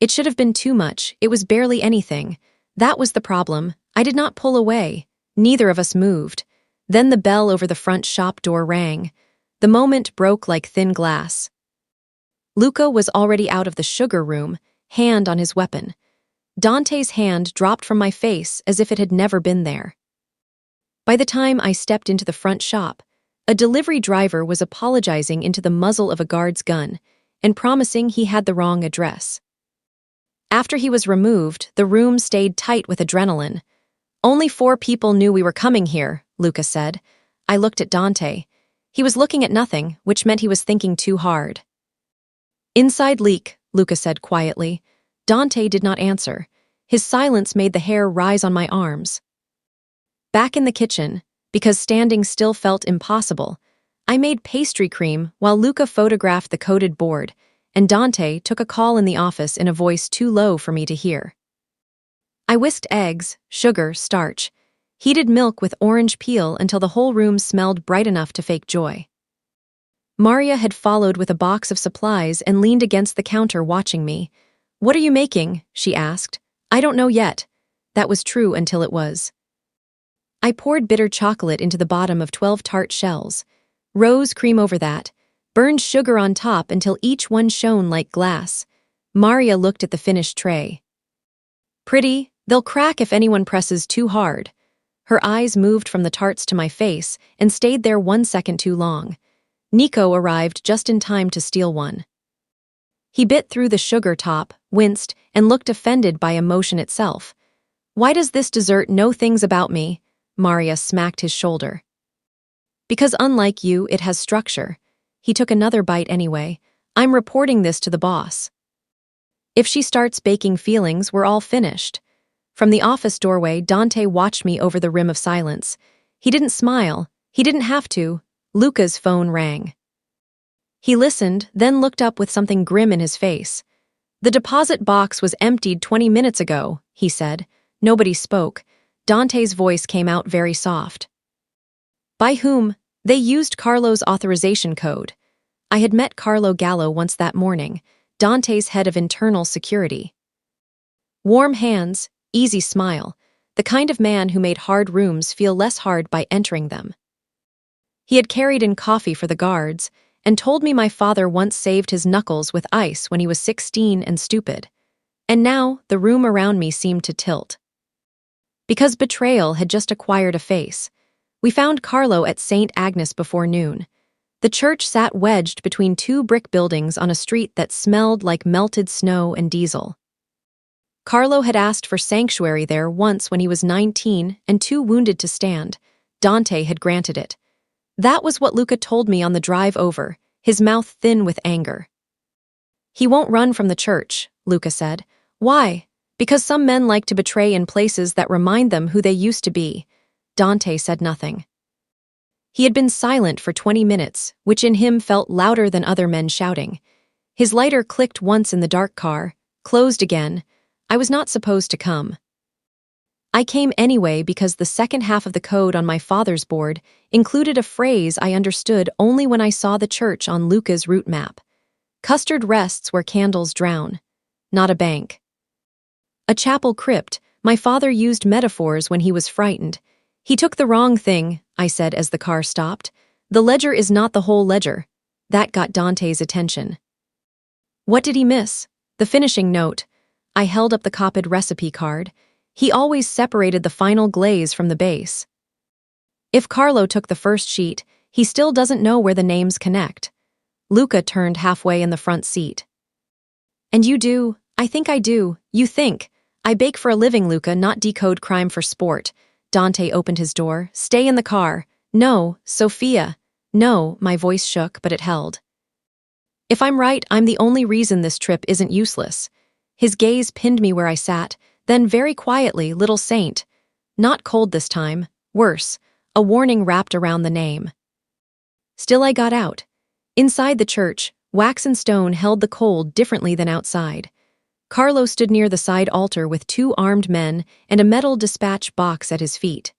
It should have been too much. It was barely anything. That was the problem. I did not pull away. Neither of us moved. Then the bell over the front shop door rang. The moment broke like thin glass. Luca was already out of the sugar room, hand on his weapon. Dante's hand dropped from my face as if it had never been there. By the time I stepped into the front shop, a delivery driver was apologizing into the muzzle of a guard's gun and promising he had the wrong address. After he was removed, the room stayed tight with adrenaline. "Only 4 people knew we were coming here," Luca said. I looked at Dante. He was looking at nothing, which meant he was thinking too hard. "Inside leak," Luca said quietly. Dante did not answer. His silence made the hair rise on my arms. Back in the kitchen, because standing still felt impossible, I made pastry cream while Luca photographed the coated board, and Dante took a call in the office in a voice too low for me to hear. I whisked eggs, sugar, starch, heated milk with orange peel until the whole room smelled bright enough to fake joy. Maria had followed with a box of supplies and leaned against the counter watching me. "What are you making?" she asked. "I don't know yet." That was true until it was. I poured bitter chocolate into the bottom of 12 tart shells, rose cream over that, burned sugar on top until each one shone like glass. Maria looked at the finished tray. "Pretty, they'll crack if anyone presses too hard." Her eyes moved from the tarts to my face and stayed there 1 second too long. Nico arrived just in time to steal one. He bit through the sugar top, winced, and looked offended by emotion itself. "Why does this dessert know things about me?" Maria smacked his shoulder. "Because unlike you, it has structure." He took another bite anyway. "I'm reporting this to the boss. If she starts baking feelings, we're all finished." From the office doorway, Dante watched me over the rim of silence. He didn't smile. He didn't have to. Luca's phone rang. He listened, then looked up with something grim in his face. "The deposit box was emptied 20 minutes ago," he said. Nobody spoke. Dante's voice came out very soft. "By whom?" "They used Carlo's authorization code." I had met Carlo Gallo once that morning, Dante's head of internal security. Warm hands, easy smile, the kind of man who made hard rooms feel less hard by entering them. He had carried in coffee for the guards and told me my father once saved his knuckles with ice when he was 16 and stupid. And now the room around me seemed to tilt. Because betrayal had just acquired a face. We found Carlo at St. Agnes before noon. The church sat wedged between 2 brick buildings on a street that smelled like melted snow and diesel. Carlo had asked for sanctuary there once when he was 19 and too wounded to stand. Dante had granted it. That was what Luca told me on the drive over, his mouth thin with anger. "He won't run from the church," Luca said. "Why?" "Because some men like to betray in places that remind them who they used to be." Dante said nothing. He had been silent for 20 minutes, which in him felt louder than other men shouting. His lighter clicked once in the dark car, closed again. I was not supposed to come. I came anyway because the second half of the code on my father's board included a phrase I understood only when I saw the church on Luca's route map. "Custard rests where candles drown." Not a bank. A chapel crypt. My father used metaphors when he was frightened. "He took the wrong thing," I said as the car stopped. "The ledger is not the whole ledger." That got Dante's attention. "What did he miss?" "The finishing note." I held up the copied recipe card. He always separated the final glaze from the base. If Carlo took the first sheet, he still doesn't know where the names connect. Luca turned halfway in the front seat. "And you do?" "I think I do." "You think?" "I bake for a living, Luca, not decode crime for sport." Dante opened his door. "Stay in the car." "No, Sophia." "No," my voice shook, but it held. "If I'm right, I'm the only reason this trip isn't useless." His gaze pinned me where I sat, then very quietly, "Little saint." Not cold this time, worse, a warning wrapped around the name. Still I got out. Inside the church, wax and stone held the cold differently than outside. Carlo stood near the side altar with 2 armed men and a metal dispatch box at his feet.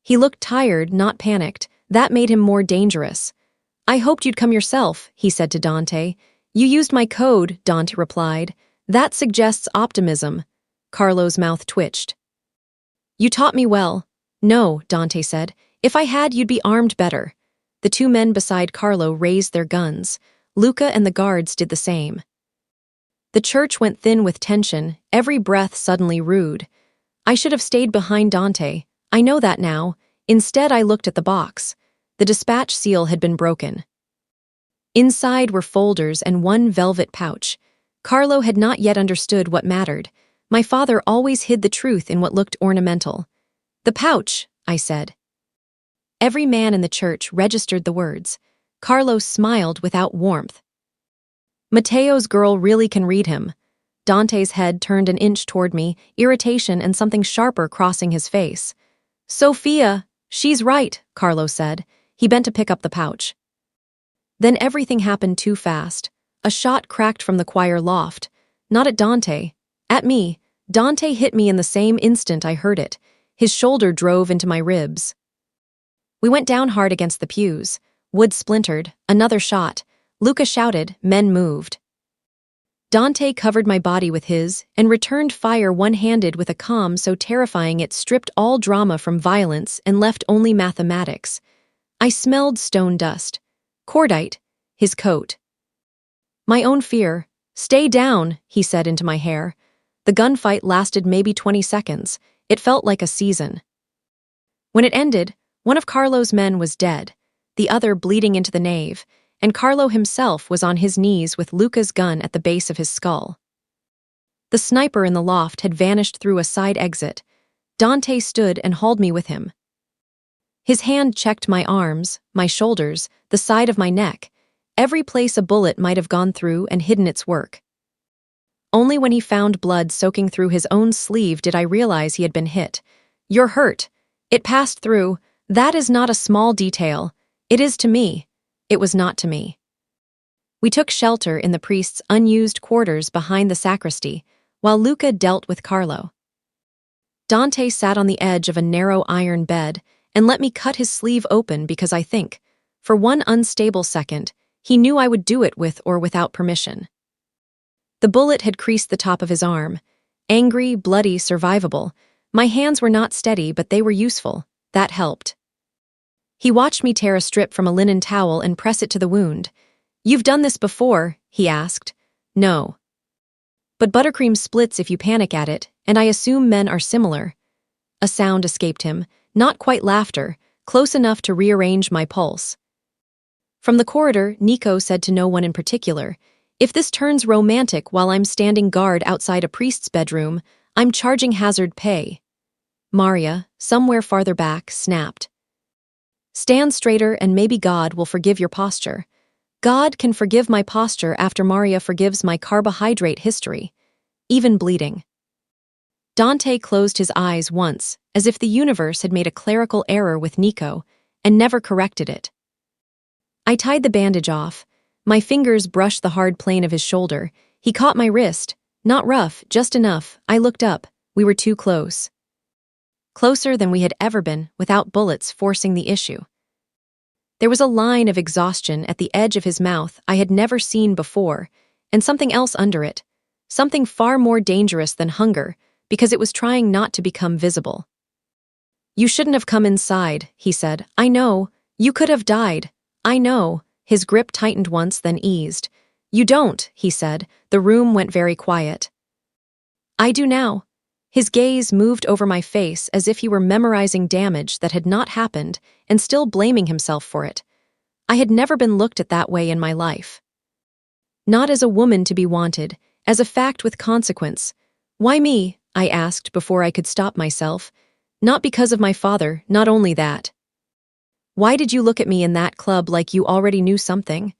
He looked tired, not panicked. That made him more dangerous. "I hoped you'd come yourself," he said to Dante. "You used my code," Dante replied. "That suggests optimism." Carlo's mouth twitched. "You taught me well." No, Dante said. If I had, you'd be armed better. The two men beside Carlo raised their guns. Luca and the guards did the same. The church went thin with tension, every breath suddenly rude. I should have stayed behind Dante. I know that now. Instead, I looked at the box. The dispatch seal had been broken. Inside were folders and one velvet pouch. Carlo had not yet understood what mattered. My father always hid the truth in what looked ornamental. The pouch, I said. Every man in the church registered the words. Carlo smiled without warmth. Matteo's girl really can read him. Dante's head turned an inch toward me, irritation and something sharper crossing his face. Sophia, she's right, Carlo said. He bent to pick up the pouch. Then everything happened too fast. A shot cracked from the choir loft. Not at Dante. At me. Dante hit me in the same instant I heard it. His shoulder drove into my ribs. We went down hard against the pews. Wood splintered. Another shot. Luca shouted. Men moved. Dante covered my body with his and returned fire one-handed with a calm so terrifying it stripped all drama from violence and left only mathematics. I smelled stone dust. Cordite. His coat. My own fear. Stay down, he said into my hair. The gunfight lasted maybe 20 seconds. It felt like a season. When it ended, one of Carlo's men was dead, the other bleeding into the nave, and Carlo himself was on his knees with Luca's gun at the base of his skull. The sniper in the loft had vanished through a side exit. Dante stood and hauled me with him. His hand checked my arms, my shoulders, the side of my neck, every place a bullet might have gone through and hidden its work. Only when he found blood soaking through his own sleeve did I realize he had been hit. You're hurt. It passed through. That is not a small detail. It is to me. It was not to me. We took shelter in the priest's unused quarters behind the sacristy, while Luca dealt with Carlo. Dante sat on the edge of a narrow iron bed and let me cut his sleeve open because I think, for one unstable second, he knew I would do it with or without permission. The bullet had creased the top of his arm. Angry, bloody, survivable. My hands were not steady, but they were useful. That helped. He watched me tear a strip from a linen towel and press it to the wound. You've done this before, he asked. No. But buttercream splits if you panic at it, and I assume men are similar. A sound escaped him, not quite laughter, close enough to rearrange my pulse. From the corridor, Nico said to no one in particular, if this turns romantic while I'm standing guard outside a priest's bedroom, I'm charging hazard pay. Maria, somewhere farther back, snapped. Stand straighter and maybe God will forgive your posture. God can forgive my posture after Maria forgives my carbohydrate history. Even bleeding. Dante closed his eyes once, as if the universe had made a clerical error with Nico, and never corrected it. I tied the bandage off. My fingers brushed the hard plane of his shoulder. He caught my wrist. Not rough, just enough. I looked up. We were too close. Closer than we had ever been, without bullets forcing the issue. There was a line of exhaustion at the edge of his mouth I had never seen before, and something else under it. Something far more dangerous than hunger, because it was trying not to become visible. You shouldn't have come inside, he said. I know. You could have died. I know. His grip tightened once, then eased. You don't, he said. The room went very quiet. I do now. His gaze moved over my face as if he were memorizing damage that had not happened and still blaming himself for it. I had never been looked at that way in my life. Not as a woman to be wanted, as a fact with consequence. Why me? I asked before I could stop myself. Not because of my father, not only that. Why did you look at me in that club like you already knew something?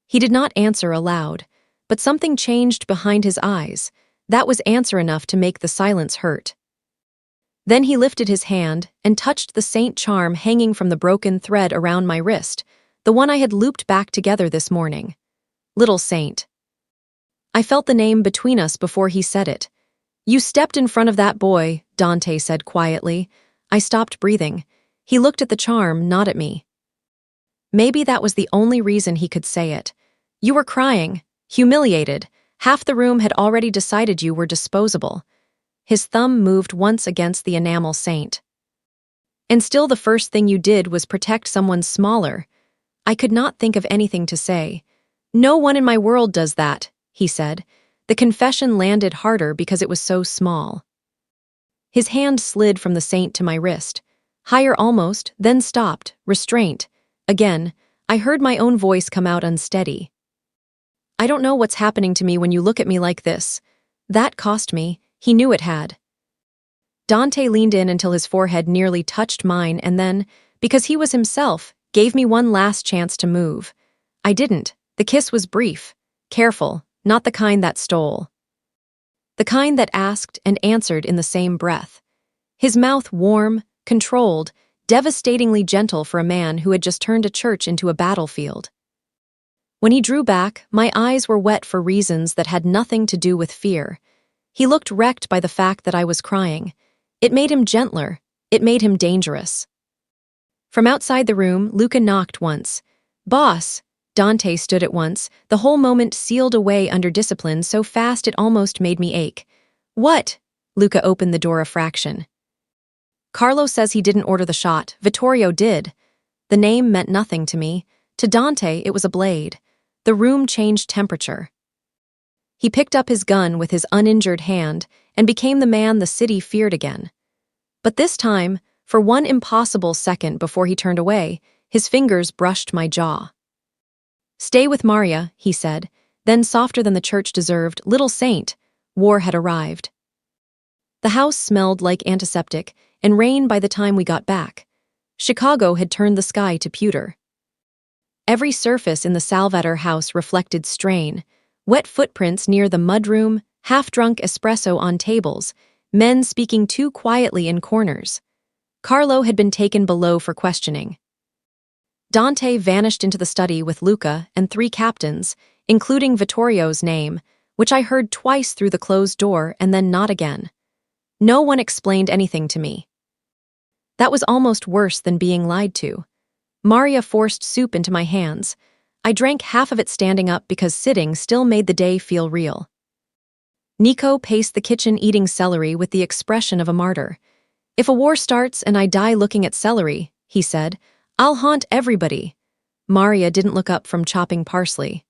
He did not answer aloud, but something changed behind his eyes. That was answer enough to make the silence hurt. Then he lifted his hand and touched the saint charm hanging from the broken thread around my wrist, the one I had looped back together this morning. Little Saint. I felt the name between us before he said it. You stepped in front of that boy, Dante said quietly. I stopped breathing. He looked at the charm, not at me. Maybe that was the only reason he could say it. You were crying, humiliated. Half the room had already decided you were disposable. His thumb moved once against the enamel saint. And still the first thing you did was protect someone smaller. I could not think of anything to say. No one in my world does that, he said. The confession landed harder because it was so small. His hand slid from the saint to my wrist. Higher almost, then stopped, restraint. Again, I heard my own voice come out unsteady. I don't know what's happening to me when you look at me like this. That cost me. He knew it had. Dante leaned in until his forehead nearly touched mine and then, because he was himself, gave me one last chance to move. I didn't. The kiss was brief, careful, not the kind that stole. The kind that asked and answered in the same breath. His mouth warm, controlled, devastatingly gentle for a man who had just turned a church into a battlefield. When he drew back, my eyes were wet for reasons that had nothing to do with fear. He looked wrecked by the fact that I was crying. It made him gentler. It made him dangerous. From outside the room, Luca knocked once. "Boss!" Dante stood at once, the whole moment sealed away under discipline so fast it almost made me ache. "What?" Luca opened the door a fraction. "Carlo says he didn't order the shot. Vittorio did." The name meant nothing to me. To Dante, it was a blade. The room changed temperature. He picked up his gun with his uninjured hand and became the man the city feared again. But this time, for one impossible second before he turned away, his fingers brushed my jaw. "Stay with Maria," he said, then softer than the church deserved, "Little saint." War had arrived. The house smelled like antiseptic, and rain by the time we got back. Chicago had turned the sky to pewter. Every surface in the Salvator house reflected strain. Wet footprints near the mudroom, half-drunk espresso on tables, men speaking too quietly in corners. Carlo had been taken below for questioning. Dante vanished into the study with Luca and 3 captains, including Vittorio's name, which I heard twice through the closed door and then not again. No one explained anything to me. That was almost worse than being lied to. Maria forced soup into my hands. I drank half of it standing up because sitting still made the day feel real. Nico paced the kitchen eating celery with the expression of a martyr. "If a war starts and I die looking at celery," he said, "I'll haunt everybody." Maria didn't look up from chopping parsley.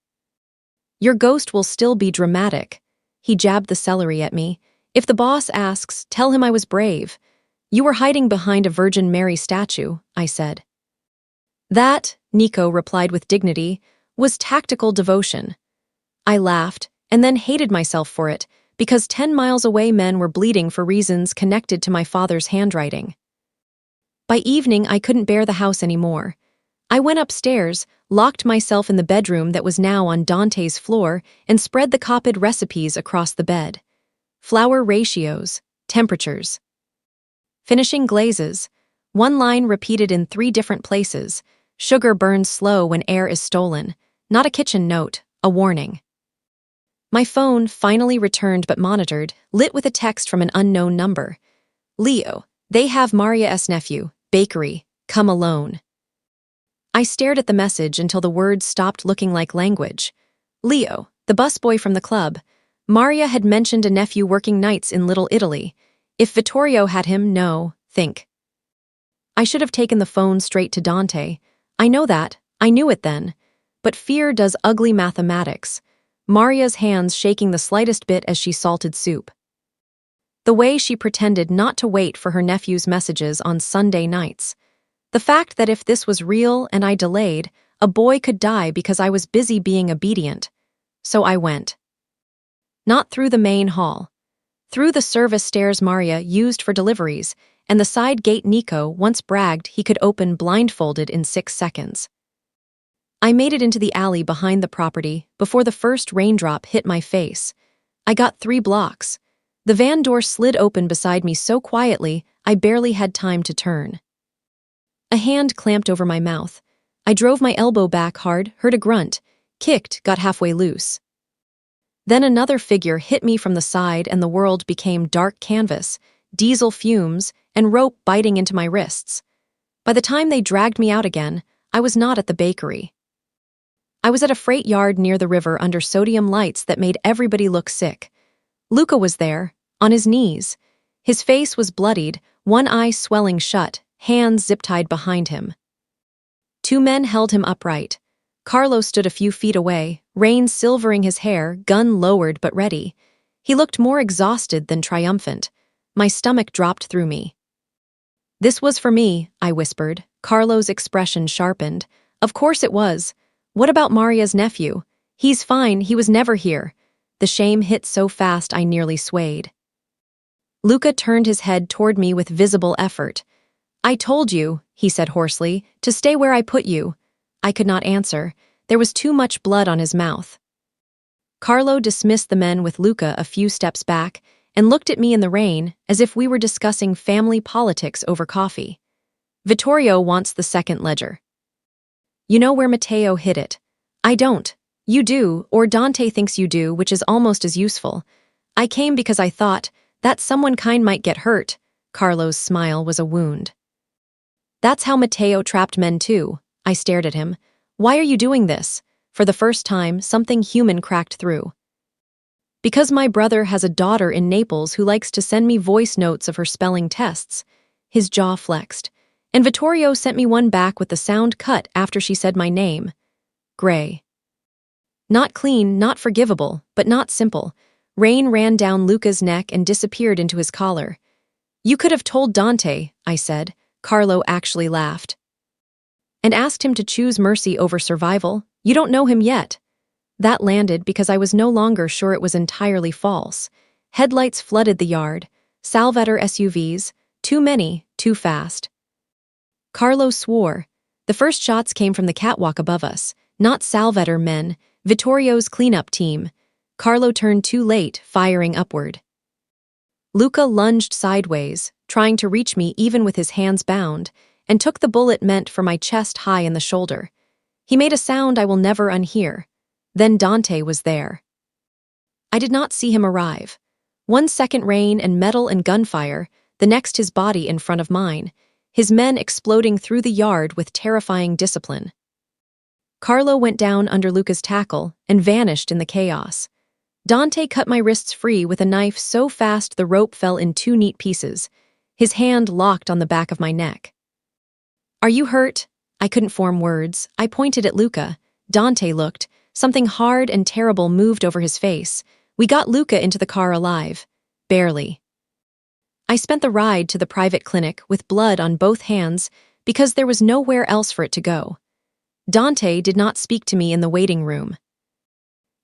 "Your ghost will still be dramatic." He jabbed the celery at me. "If the boss asks, tell him I was brave." "You were hiding behind a Virgin Mary statue," I said. "That," Nico replied with dignity, "was tactical devotion." I laughed, and then hated myself for it, because 10 miles away men were bleeding for reasons connected to my father's handwriting. By evening, I couldn't bear the house anymore. I went upstairs, locked myself in the bedroom that was now on Dante's floor, and spread the copied recipes across the bed. Flour ratios, temperatures. Finishing glazes. One line repeated in 3 different places. Sugar burns slow when air is stolen. Not a kitchen note, a warning. My phone finally returned but monitored, lit with a text from an unknown number. "Leo, they have Maria's nephew, bakery, come alone." I stared at the message until the words stopped looking like language. Leo, the busboy from the club. Maria had mentioned a nephew working nights in Little Italy. If Vittorio had him, no, think. I should have taken the phone straight to Dante. I know that, I knew it then. But fear does ugly mathematics. Maria's hands shaking the slightest bit as she salted soup. The way she pretended not to wait for her nephew's messages on Sunday nights. The fact that if this was real and I delayed, a boy could die because I was busy being obedient. So I went. Not through the main hall. Through the service stairs Maria used for deliveries, and the side gate Nico once bragged he could open blindfolded in 6 seconds. I made it into the alley behind the property before the first raindrop hit my face. I got 3 blocks. The van door slid open beside me so quietly I barely had time to turn. A hand clamped over my mouth. I drove my elbow back hard, heard a grunt, kicked, got halfway loose. Then another figure hit me from the side and the world became dark canvas, diesel fumes, and rope biting into my wrists. By the time they dragged me out again, I was not at the bakery. I was at a freight yard near the river under sodium lights that made everybody look sick. Luca was there, on his knees. His face was bloodied, one eye swelling shut, hands zip-tied behind him. Two men held him upright. Carlo stood a few feet away, reins silvering his hair, gun lowered but ready. He looked more exhausted than triumphant. My stomach dropped through me. "This was for me," I whispered. Carlo's expression sharpened. "Of course it was. What about Maria's nephew? He's fine, he was never here." The shame hit so fast I nearly swayed. Luca turned his head toward me with visible effort. "I told you," he said hoarsely, "to stay where I put you." I could not answer. There was too much blood on his mouth. Carlo dismissed the men with Luca a few steps back and looked at me in the rain as if we were discussing family politics over coffee. "Vittorio wants the second ledger." "You know where Matteo hid it." "I don't." "You do, or Dante thinks you do, which is almost as useful." "I came because I thought that someone kind might get hurt." Carlo's smile was a wound. "That's how Matteo trapped men too." I stared at him. "Why are you doing this?" For the first time, something human cracked through. "Because my brother has a daughter in Naples who likes to send me voice notes of her spelling tests." His jaw flexed. "And Vittorio sent me one back with the sound cut after she said my name." Gray. Not clean, not forgivable, but not simple. Rain ran down Luca's neck and disappeared into his collar. "You could have told Dante," I said. Carlo actually laughed. "And asked him to choose mercy over survival? You don't know him yet." That landed because I was no longer sure it was entirely false. Headlights flooded the yard. Salvator SUVs. Too many, too fast. Carlo swore. The first shots came from the catwalk above us. Not Salvator men, Vittorio's cleanup team. Carlo turned too late, firing upward. Luca lunged sideways, trying to reach me even with his hands bound, and took the bullet meant for my chest high in the shoulder. He made a sound I will never unhear. Then Dante was there. I did not see him arrive. 1 second rain and metal and gunfire, the next his body in front of mine, his men exploding through the yard with terrifying discipline. Carlo went down under Luca's tackle and vanished in the chaos. Dante cut my wrists free with a knife so fast the rope fell in 2 neat pieces. His hand locked on the back of my neck. "Are you hurt?" I couldn't form words. I pointed at Luca. Dante looked. Something hard and terrible moved over his face. We got Luca into the car alive. Barely. I spent the ride to the private clinic with blood on both hands because there was nowhere else for it to go. Dante did not speak to me in the waiting room.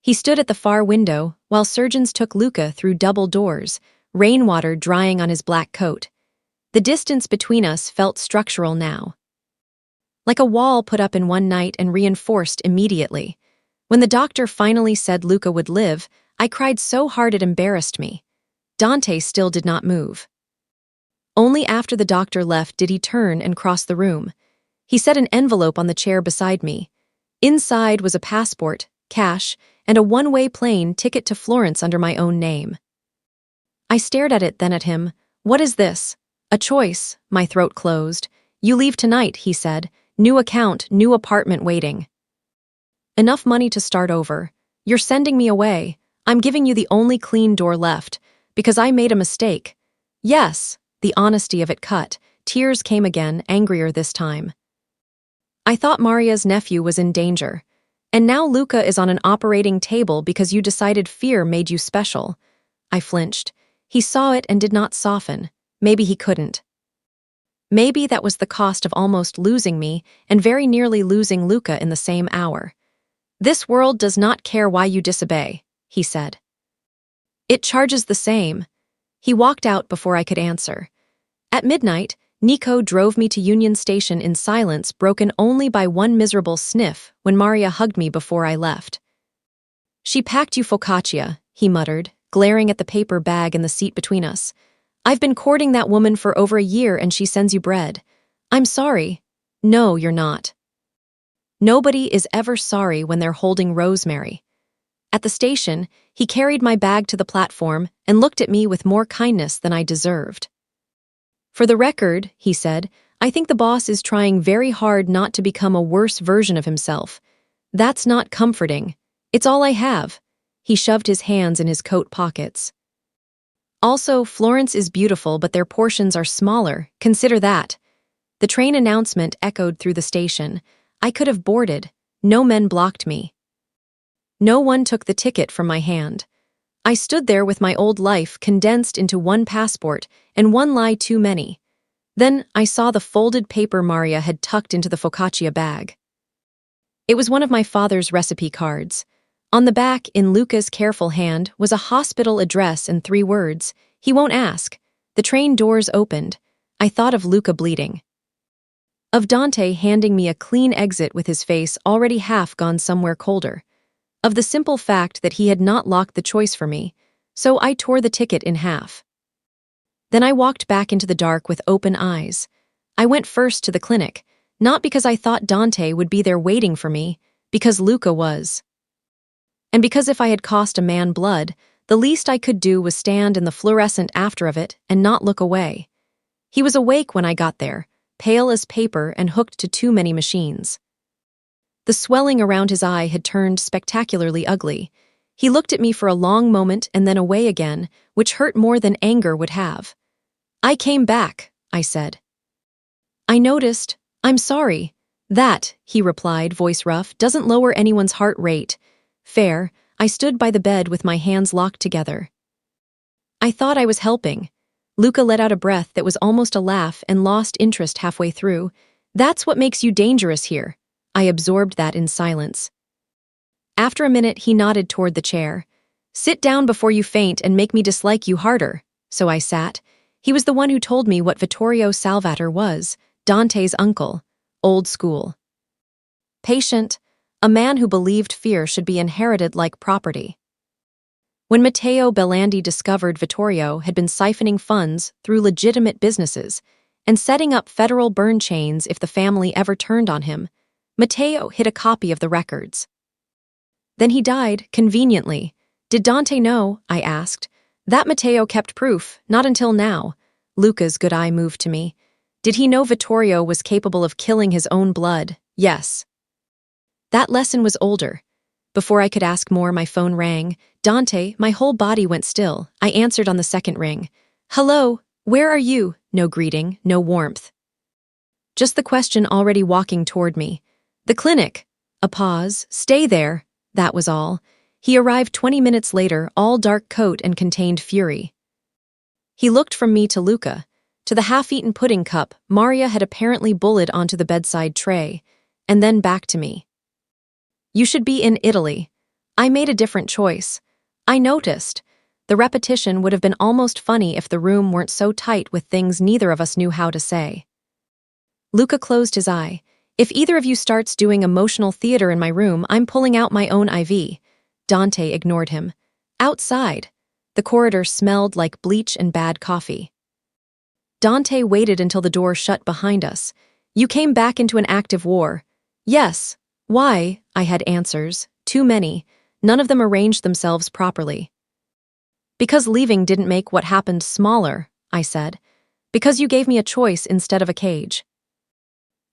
He stood at the far window while surgeons took Luca through double doors, rainwater drying on his black coat. The distance between us felt structural now. Like a wall put up in one night and reinforced immediately. When the doctor finally said Luca would live, I cried so hard it embarrassed me. Dante still did not move. Only after the doctor left did he turn and cross the room. He set an envelope on the chair beside me. Inside was a passport, cash, and a one-way plane ticket to Florence under my own name. I stared at it, then at him. "What is this?" "A choice." My throat closed. "You leave tonight," he said. "New account, new apartment waiting. Enough money to start over. You're sending me away. I'm giving you the only clean door left, because I made a mistake." "Yes." The honesty of it cut. Tears came again, angrier this time. "I thought Maria's nephew was in danger. And now Luca is on an operating table because you decided fear made you special." I flinched. He saw it and did not soften. Maybe he couldn't. Maybe that was the cost of almost losing me and very nearly losing Luca in the same hour. "This world does not care why you disobey," he said. "It charges the same." He walked out before I could answer. At midnight, Nico drove me to Union Station in silence, broken only by one miserable sniff when Maria hugged me before I left. "She packed you focaccia," he muttered, glaring at the paper bag in the seat between us. "I've been courting that woman for over a year and she sends you bread." "I'm sorry." "No, you're not." Nobody is ever sorry when they're holding rosemary. At the station, he carried my bag to the platform and looked at me with more kindness than I deserved. "For the record," he said, "I think the boss is trying very hard not to become a worse version of himself. That's not comforting. It's all I have." He shoved his hands in his coat pockets. "Also, Florence is beautiful, but their portions are smaller. Consider that." The train announcement echoed through the station. I could have boarded. No men blocked me. No one took the ticket from my hand. I stood there with my old life condensed into one passport and one lie too many. Then I saw the folded paper Maria had tucked into the focaccia bag. It was one of my father's recipe cards. On the back, in Luca's careful hand, was a hospital address and 3 words. He won't ask. The train doors opened. I thought of Luca bleeding. Of Dante handing me a clean exit with his face already half gone somewhere colder. Of the simple fact that he had not locked the choice for me, so I tore the ticket in half. Then I walked back into the dark with open eyes. I went first to the clinic, not because I thought Dante would be there waiting for me, because Luca was. And because if I had cost a man blood, the least I could do was stand in the fluorescent after of it and not look away. He was awake when I got there, pale as paper and hooked to too many machines. The swelling around his eye had turned spectacularly ugly. He looked at me for a long moment and then away again, which hurt more than anger would have. "I came back," I said. "I noticed. I'm sorry." "That," he replied, voice rough, "doesn't lower anyone's heart rate." "Fair." I stood by the bed with my hands locked together. I thought I was helping. Luca let out a breath that was almost a laugh and lost interest halfway through. "That's what makes you dangerous here." I absorbed that in silence. After a minute, he nodded toward the chair. "Sit down before you faint and make me dislike you harder." So I sat. He was the one who told me what Vittorio Salvator was, Dante's uncle, old school. Patient, a man who believed fear should be inherited like property. When Matteo Bellandi discovered Vittorio had been siphoning funds through legitimate businesses and setting up federal burn chains if the family ever turned on him, Matteo hid a copy of the records. Then he died, conveniently. Did Dante know? I asked. That Matteo kept proof, not until now. Luca's good eye moved to me. Did he know Vittorio was capable of killing his own blood? Yes. That lesson was older. Before I could ask more, my phone rang. Dante, my whole body went still. I answered on the second ring. "Hello, where are you?" No greeting, no warmth. Just the question already walking toward me. "The clinic." A pause. "Stay there." That was all. He arrived 20 minutes later, all dark coat and contained fury. He looked from me to Luca. To the half-eaten pudding cup Maria had apparently bullied onto the bedside tray, and then back to me. "You should be in Italy." I made a different choice. I noticed. The repetition would have been almost funny if the room weren't so tight with things neither of us knew how to say. Luca closed his eye. "If either of you starts doing emotional theater in my room, I'm pulling out my own IV. Dante ignored him. Outside. The corridor smelled like bleach and bad coffee. Dante waited until the door shut behind us. "You came back into an active war." "Yes." "Why?" I had answers. Too many. None of them arranged themselves properly. "Because leaving didn't make what happened smaller," I said. "Because you gave me a choice instead of a cage.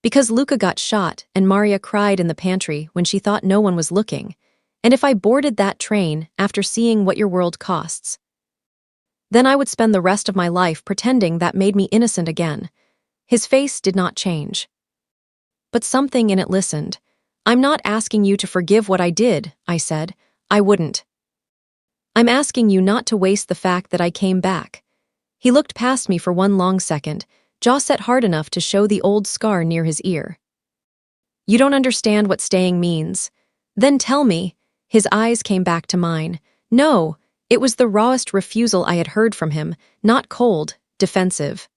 Because Luca got shot and Maria cried in the pantry when she thought no one was looking. And if I boarded that train after seeing what your world costs, then I would spend the rest of my life pretending that made me innocent again." His face did not change. But something in it listened. "I'm not asking you to forgive what I did," I said. "I wouldn't. I'm asking you not to waste the fact that I came back." He looked past me for one long second, jaw set hard enough to show the old scar near his ear. "You don't understand what staying means." "Then tell me." His eyes came back to mine. No, it was the rawest refusal I had heard from him, not cold, defensive.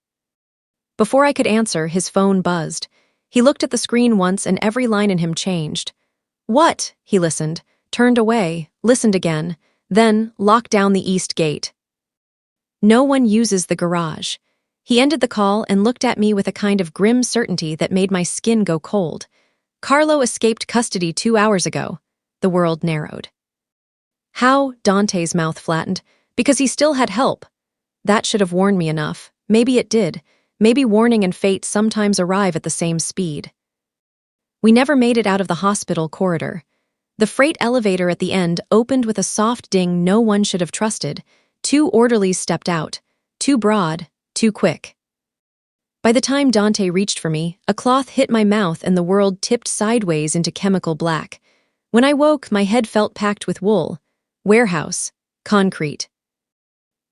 Before I could answer, his phone buzzed. He looked at the screen once and every line in him changed. "What?" He listened, turned away, listened again, then locked down the east gate. "No one uses the garage." He ended the call and looked at me with a kind of grim certainty that made my skin go cold. "Carlo escaped custody 2 hours ago." The world narrowed. "How?" Dante's mouth flattened. "Because he still had help." That should have warned me enough. Maybe it did. Maybe warning and fate sometimes arrive at the same speed. We never made it out of the hospital corridor. The freight elevator at the end opened with a soft ding no one should have trusted. 2 orderlies stepped out. Too broad, too quick. By the time Dante reached for me, a cloth hit my mouth and the world tipped sideways into chemical black. When I woke, my head felt packed with wool. Warehouse. Concrete.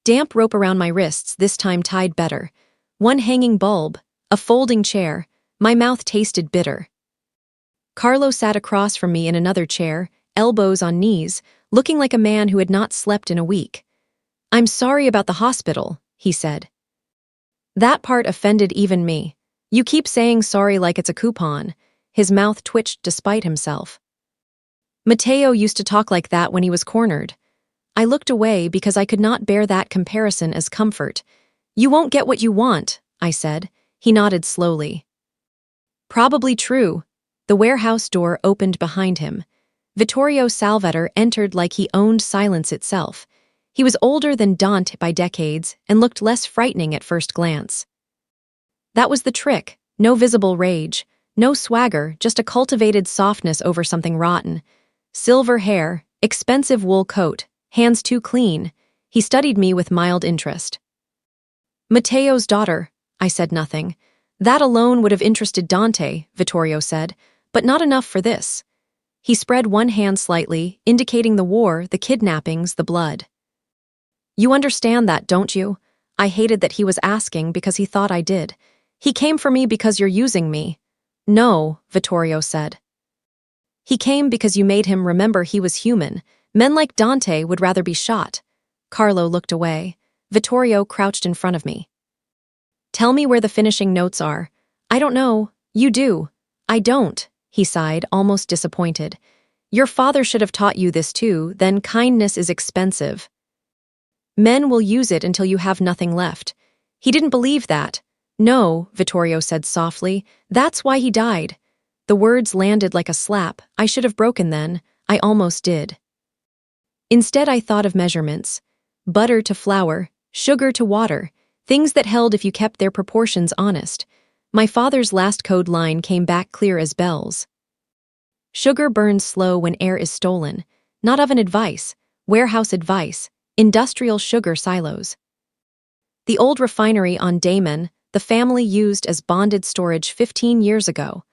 Damp rope around my wrists, this time tied better. One hanging bulb. A folding chair. My mouth tasted bitter. Carlo sat across from me in another chair, elbows on knees, looking like a man who had not slept in a week. "I'm sorry about the hospital," he said. That part offended even me. "You keep saying sorry like it's a coupon." His mouth twitched despite himself. "Matteo used to talk like that when he was cornered." I looked away because I could not bear that comparison as comfort. "You won't get what you want," I said. He nodded slowly. "Probably true." The warehouse door opened behind him. Vittorio Salvetter entered like he owned silence itself. He was older than Dante by decades and looked less frightening at first glance. That was the trick. No visible rage, no swagger, just a cultivated softness over something rotten. Silver hair, expensive wool coat, hands too clean. He studied me with mild interest. "Matteo's daughter." I said nothing. "That alone would have interested Dante," Vittorio said, "but not enough for this." He spread one hand slightly, indicating the war, the kidnappings, the blood. "You understand that, don't you?" I hated that he was asking because he thought I did. "He came for me because you're using me." "No," Vittorio said. "He came because you made him remember he was human. Men like Dante would rather be shot." Carlo looked away. Vittorio crouched in front of me. "Tell me where the finishing notes are." "I don't know." "You do." "I don't," he sighed, almost disappointed. "Your father should have taught you this too, then kindness is expensive. Men will use it until you have nothing left." He didn't believe that. "No," Vittorio said softly, "that's why he died." The words landed like a slap. I should have broken then. I almost did. Instead I thought of measurements. Butter to flour, sugar to water, things that held if you kept their proportions honest. My father's last code line came back clear as bells. Sugar burns slow when air is stolen. Not oven advice, warehouse advice, industrial sugar silos. The old refinery on Damon, the family used as bonded storage 15 years ago.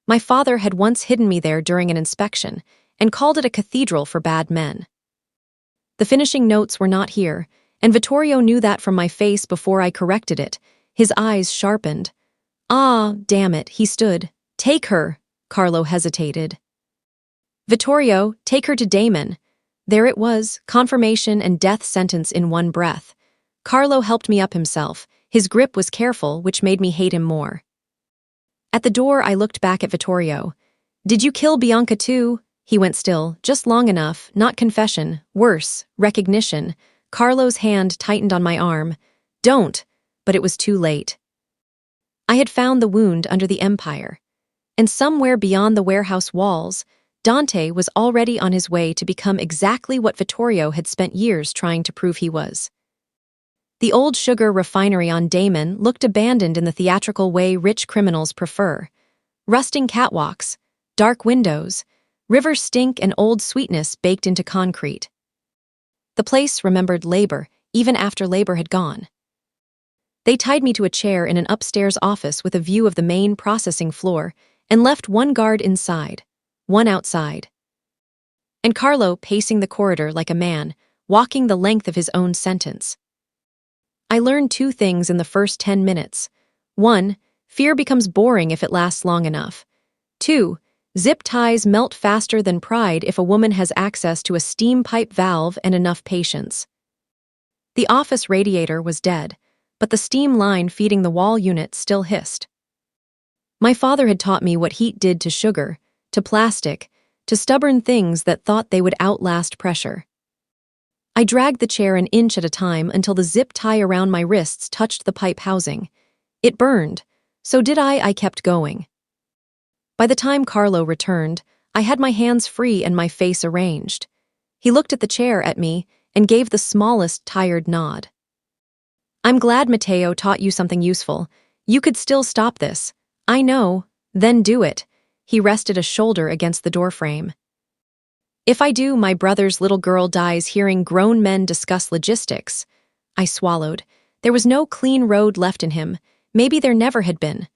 My father had once hidden me there during an inspection and called it a cathedral for bad men. The finishing notes were not here, and Vittorio knew that from my face before I corrected it. His eyes sharpened. "Ah, damn it," he stood. "Take her." Carlo hesitated. "Vittorio, take her to Damon." There it was, confirmation and death sentence in one breath. Carlo helped me up himself. His grip was careful, which made me hate him more. At the door, I looked back at Vittorio. "Did you kill Bianca too?" He went still, just long enough, not confession, worse, recognition. Carlo's hand tightened on my arm. "Don't," but it was too late. I had found the wound under the empire. And somewhere beyond the warehouse walls, Dante was already on his way to become exactly what Vittorio had spent years trying to prove he was. The old sugar refinery on Damon looked abandoned in the theatrical way rich criminals prefer. Rusting catwalks, dark windows, river stink and old sweetness baked into concrete. The place remembered labor, even after labor had gone. They tied me to a chair in an upstairs office with a view of the main processing floor and left one guard inside, one outside. And Carlo pacing the corridor like a man, walking the length of his own sentence. I learned two things in the first 10 minutes. 1, fear becomes boring if it lasts long enough. 2, zip ties melt faster than pride if a woman has access to a steam pipe valve and enough patience. The office radiator was dead, but the steam line feeding the wall unit still hissed. My father had taught me what heat did to sugar, to plastic, to stubborn things that thought they would outlast pressure. I dragged the chair an inch at a time until the zip tie around my wrists touched the pipe housing. It burned. So did I. I kept going. By the time Carlo returned, I had my hands free and my face arranged. He looked at the chair at me and gave the smallest tired nod. "I'm glad Matteo taught you something useful. You could still stop this." "I know. Then do it." He rested a shoulder against the doorframe. "If I do, my brother's little girl dies hearing grown men discuss logistics." I swallowed. There was no clean road left in him. Maybe there never had been.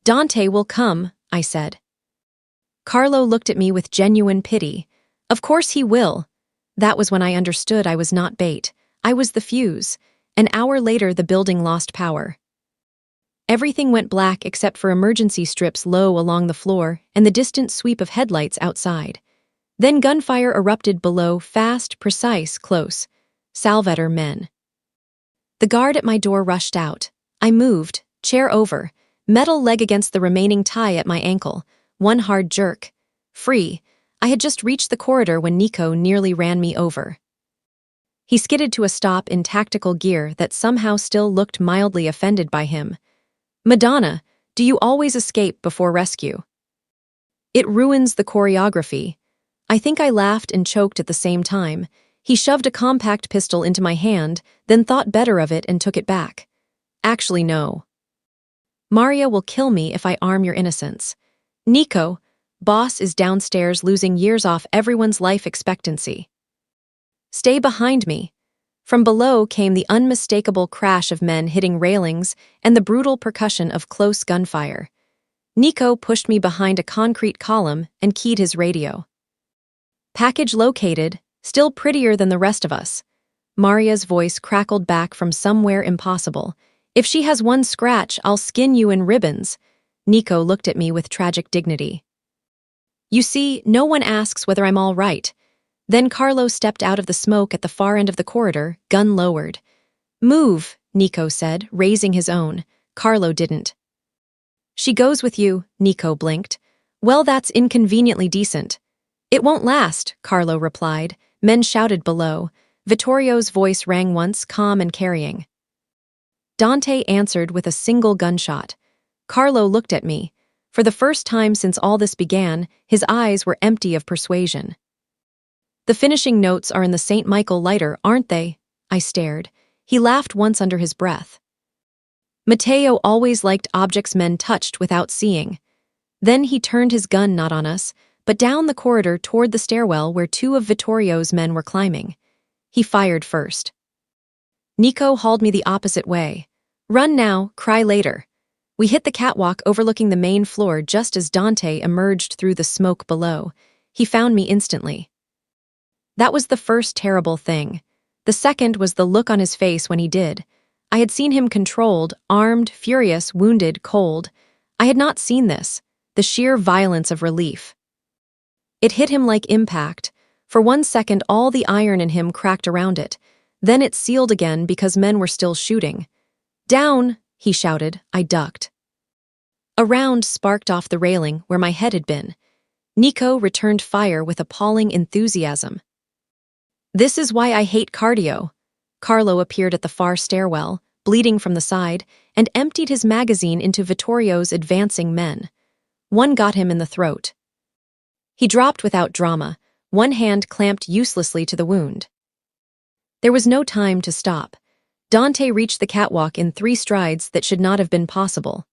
Dante will come, I said. Carlo looked at me with genuine pity. Of course he will. That was when I understood I was not bait. I was the fuse. An hour later, the building lost power. Everything went black except for emergency strips low along the floor and the distant sweep of headlights outside. Then gunfire erupted below, fast, precise, close. Salvator men. The guard at my door rushed out. I moved, chair over, metal leg against the remaining tie at my ankle, one hard jerk. Free. I had just reached the corridor when Nico nearly ran me over. He skidded to a stop in tactical gear that somehow still looked mildly offended by him. Madonna, do you always escape before rescue? It ruins the choreography. I think I laughed and choked at the same time. He shoved a compact pistol into my hand, then thought better of it and took it back. Actually, no. Maria will kill me if I arm your innocence. Nico, boss is downstairs losing years off everyone's life expectancy. Stay behind me. From below came the unmistakable crash of men hitting railings and the brutal percussion of close gunfire. Nico pushed me behind a concrete column and keyed his radio. Package located, still prettier than the rest of us. Maria's voice crackled back from somewhere impossible. If she has one scratch, I'll skin you in ribbons. Nico looked at me with tragic dignity. You see, no one asks whether I'm all right. Then Carlo stepped out of the smoke at the far end of the corridor, gun lowered. Move, Nico said, raising his own. Carlo didn't. She goes with you, Nico blinked. Well, that's inconveniently decent. It won't last, Carlo replied. Men shouted below. Vittorio's voice rang once, calm and carrying. Dante answered with a single gunshot. Carlo looked at me. For the first time since all this began, his eyes were empty of persuasion. The finishing notes are in the St. Michael lighter, aren't they? I stared. He laughed once under his breath. Matteo always liked objects men touched without seeing. Then he turned his gun not on us, but down the corridor toward the stairwell where two of Vittorio's men were climbing. He fired first. Nico hauled me the opposite way. Run now, cry later. We hit the catwalk overlooking the main floor just as Dante emerged through the smoke below. He found me instantly. That was the first terrible thing. The second was the look on his face when he did. I had seen him controlled, armed, furious, wounded, cold. I had not seen this, the sheer violence of relief. It hit him like impact. For 1 second, all the iron in him cracked around it. Then it sealed again because men were still shooting. Down, he shouted. I ducked. A round sparked off the railing where my head had been. Nico returned fire with appalling enthusiasm. This is why I hate cardio. Carlo appeared at the far stairwell, bleeding from the side, and emptied his magazine into Vittorio's advancing men. One got him in the throat. He dropped without drama, one hand clamped uselessly to the wound. There was no time to stop. Dante reached the catwalk in 3 strides that should not have been possible.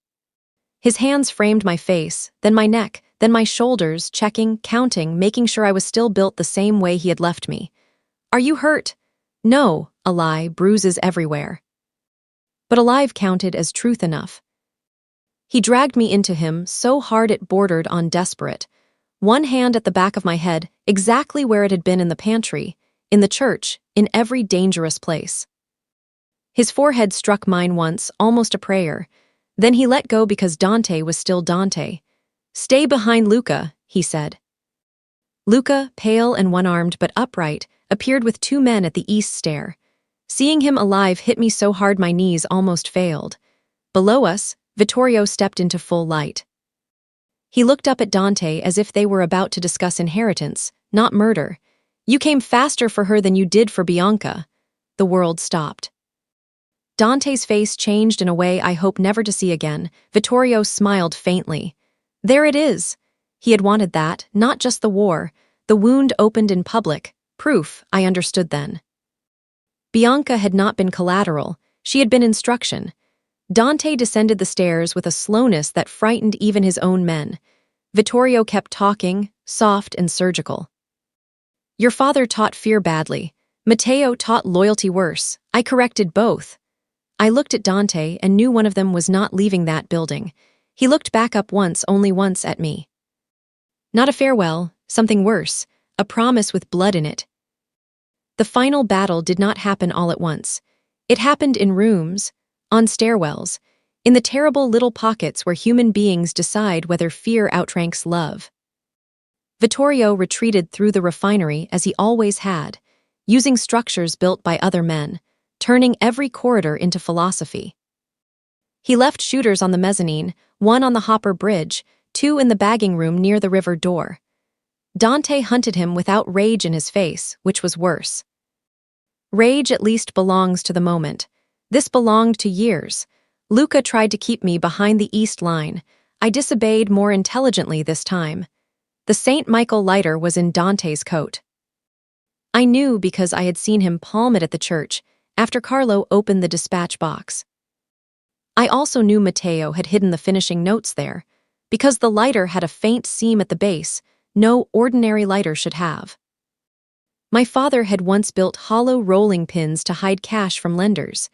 His hands framed my face, then my neck, then my shoulders, checking, counting, making sure I was still built the same way he had left me. Are you hurt? No, a lie, bruises everywhere. But alive counted as truth enough. He dragged me into him so hard it bordered on desperate. One hand at the back of my head, exactly where it had been in the pantry, in the church, in every dangerous place. His forehead struck mine once, almost a prayer. Then he let go because Dante was still Dante. Stay behind Luca, he said. Luca, pale and one-armed but upright, appeared with 2 men at the east stair. Seeing him alive hit me so hard my knees almost failed. Below us, Vittorio stepped into full light. He looked up at Dante as if they were about to discuss inheritance, not murder. You came faster for her than you did for Bianca. The world stopped. Dante's face changed in a way I hope never to see again. Vittorio smiled faintly. There it is. He had wanted that, not just the war. The wound opened in public. Proof, I understood then. Bianca had not been collateral. She had been instruction. Dante descended the stairs with a slowness that frightened even his own men. Vittorio kept talking, soft and surgical. Your father taught fear badly. Matteo taught loyalty worse. I corrected both. I looked at Dante and knew one of them was not leaving that building. He looked back up once, only once, at me. Not a farewell, something worse, a promise with blood in it. The final battle did not happen all at once. It happened in rooms, on stairwells, in the terrible little pockets where human beings decide whether fear outranks love. Vittorio retreated through the refinery as he always had, using structures built by other men, turning every corridor into philosophy. He left shooters on the mezzanine, one on the Hopper Bridge, two in the bagging room near the river door. Dante hunted him without rage in his face, which was worse. Rage at least belongs to the moment. This belonged to years. Luca tried to keep me behind the east line. I disobeyed more intelligently this time. The St. Michael lighter was in Dante's coat. I knew because I had seen him palm it at the church after Carlo opened the dispatch box. I also knew Matteo had hidden the finishing notes there, because the lighter had a faint seam at the base no ordinary lighter should have. My father had once built hollow rolling pins to hide cash from lenders.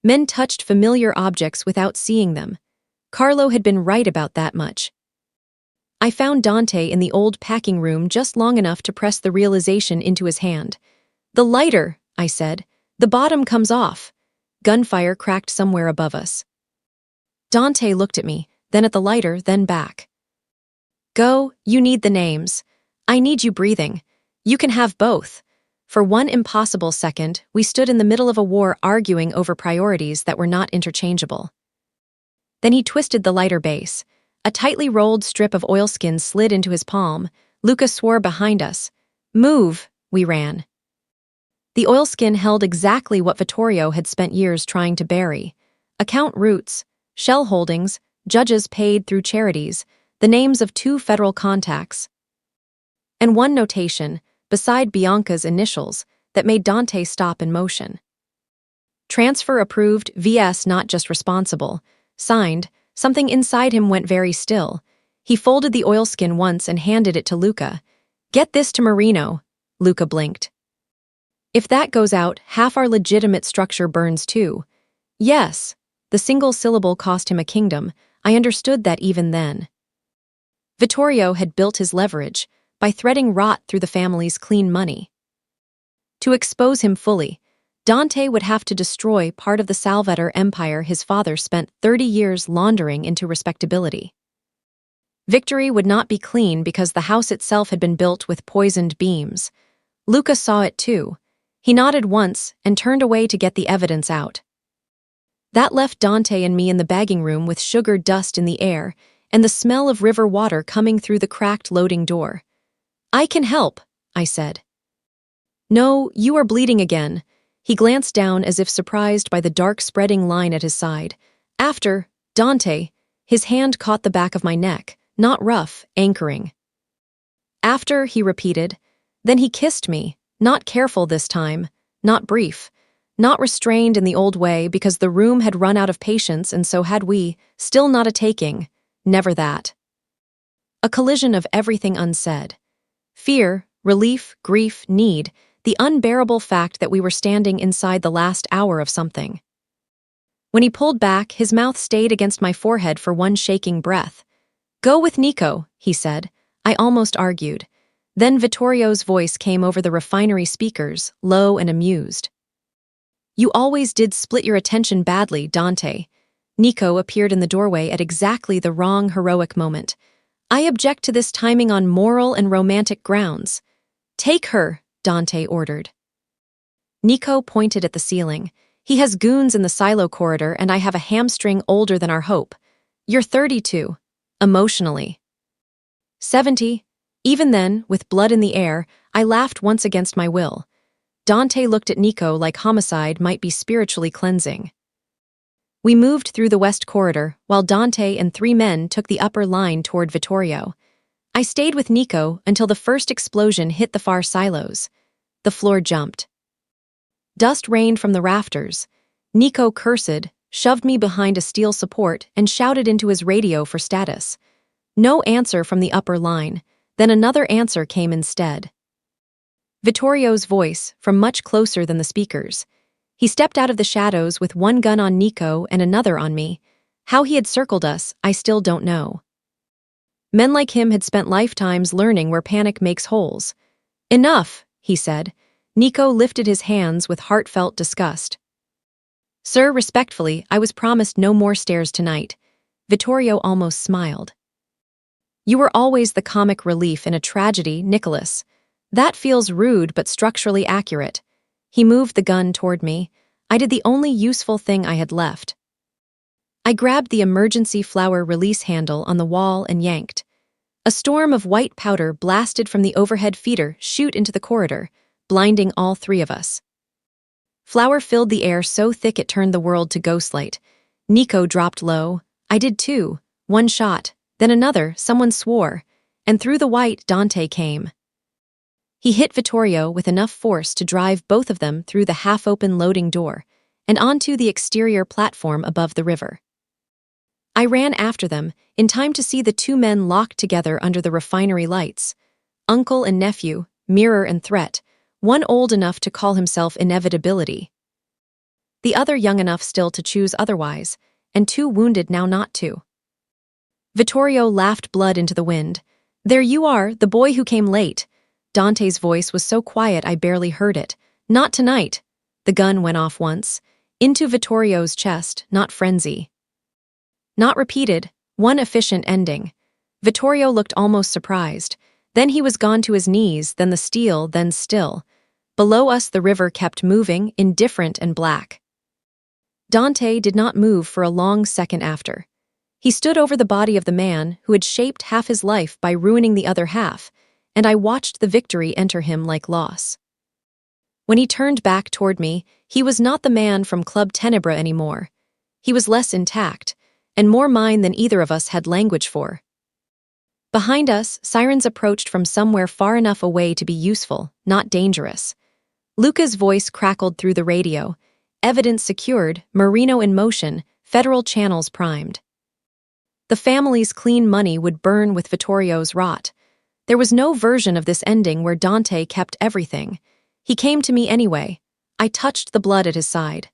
Men touched familiar objects without seeing them. Carlo had been right about that much. I found Dante in the old packing room just long enough to press the realization into his hand. "The lighter," I said. "The bottom comes off." Gunfire cracked somewhere above us. Dante looked at me, then at the lighter, then back. "Go, you need the names. I need you breathing. You can have both." For one impossible second, we stood in the middle of a war arguing over priorities that were not interchangeable. Then he twisted the lighter base. A tightly rolled strip of oilskin slid into his palm. Luca swore behind us. "Move," we ran. The oilskin held exactly what Vittorio had spent years trying to bury. Account routes, shell holdings, judges paid through charities, the names of 2 federal contacts. And one notation, beside Bianca's initials, that made Dante stop in motion. "Transfer approved, VS not just responsible." Signed. Something inside him went very still. He folded the oilskin once and handed it to Luca. "Get this to Marino." Luca blinked. "If that goes out, half our legitimate structure burns too." Yes. The single syllable cost him a kingdom. I understood that even then. Vittorio had built his leverage by threading rot through the family's clean money. To expose him fully, Dante would have to destroy part of the Salvetor empire his father spent 30 years laundering into respectability. Victory would not be clean because the house itself had been built with poisoned beams. Luca saw it too. He nodded once and turned away to get the evidence out. That left Dante and me in the bagging room with sugar dust in the air and the smell of river water coming through the cracked loading door. "I can help," I said. "No, you are bleeding again." He glanced down as if surprised by the dark spreading line at his side. "After, Dante," his hand caught the back of my neck, not rough, anchoring. "After," he repeated. Then he kissed me, not careful this time, not brief, not restrained in the old way because the room had run out of patience and so had we, still not a taking, never that. A collision of everything unsaid. Fear, relief, grief, need, the unbearable fact that we were standing inside the last hour of something. When he pulled back, his mouth stayed against my forehead for one shaking breath. "Go with Nico," he said. I almost argued. Then Vittorio's voice came over the refinery speakers, low and amused. "You always did split your attention badly, Dante." Nico appeared in the doorway at exactly the wrong heroic moment. "I object to this timing on moral and romantic grounds." "Take her," Dante ordered. Nico pointed at the ceiling. "He has goons in the silo corridor and I have a hamstring older than our hope. You're 32. Emotionally. 70. Even then, with blood in the air, I laughed once against my will. Dante looked at Nico like homicide might be spiritually cleansing. We moved through the west corridor, while Dante and 3 men took the upper line toward Vittorio. I stayed with Nico until the first explosion hit the far silos. The floor jumped. Dust rained from the rafters. Nico cursed, shoved me behind a steel support, and shouted into his radio for status. No answer from the upper line. Then another answer came instead. Vittorio's voice, from much closer than the speakers. He stepped out of the shadows with one gun on Nico and another on me. How he had circled us, I still don't know. Men like him had spent lifetimes learning where panic makes holes. Enough, he said. Nico lifted his hands with heartfelt disgust. Sir, respectfully, I was promised no more stairs tonight. Vittorio almost smiled. You were always the comic relief in a tragedy, Nicholas. That feels rude but structurally accurate. He moved the gun toward me. I did the only useful thing I had left. I grabbed the emergency flower release handle on the wall and yanked. A storm of white powder blasted from the overhead feeder shoot into the corridor, blinding all three of us. Flour filled the air so thick it turned the world to ghostlight. Nico dropped low. I did too. One shot, then another, someone swore, and through the white Dante came. He hit Vittorio with enough force to drive both of them through the half-open loading door and onto the exterior platform above the river. I ran after them, in time to see the two men locked together under the refinery lights. Uncle and nephew, mirror and threat, one old enough to call himself inevitability. The other young enough still to choose otherwise, and too wounded now not to. Vittorio laughed blood into the wind. There you are, the boy who came late. Dante's voice was so quiet I barely heard it. Not tonight. The gun went off once. Into Vittorio's chest, not frenzy. Not repeated, one efficient ending. Vittorio looked almost surprised. Then he was gone to his knees, then the steel, then still. Below us the river kept moving, indifferent and black. Dante did not move for a long second after. He stood over the body of the man who had shaped half his life by ruining the other half, and I watched the victory enter him like loss. When he turned back toward me, he was not the man from Club Tenebra anymore. He was less intact, and more mine than either of us had language for. Behind us, sirens approached from somewhere far enough away to be useful, not dangerous. Luca's voice crackled through the radio. Evidence secured, Marino in motion, federal channels primed. The family's clean money would burn with Vittorio's rot. There was no version of this ending where Dante kept everything. He came to me anyway. I touched the blood at his side.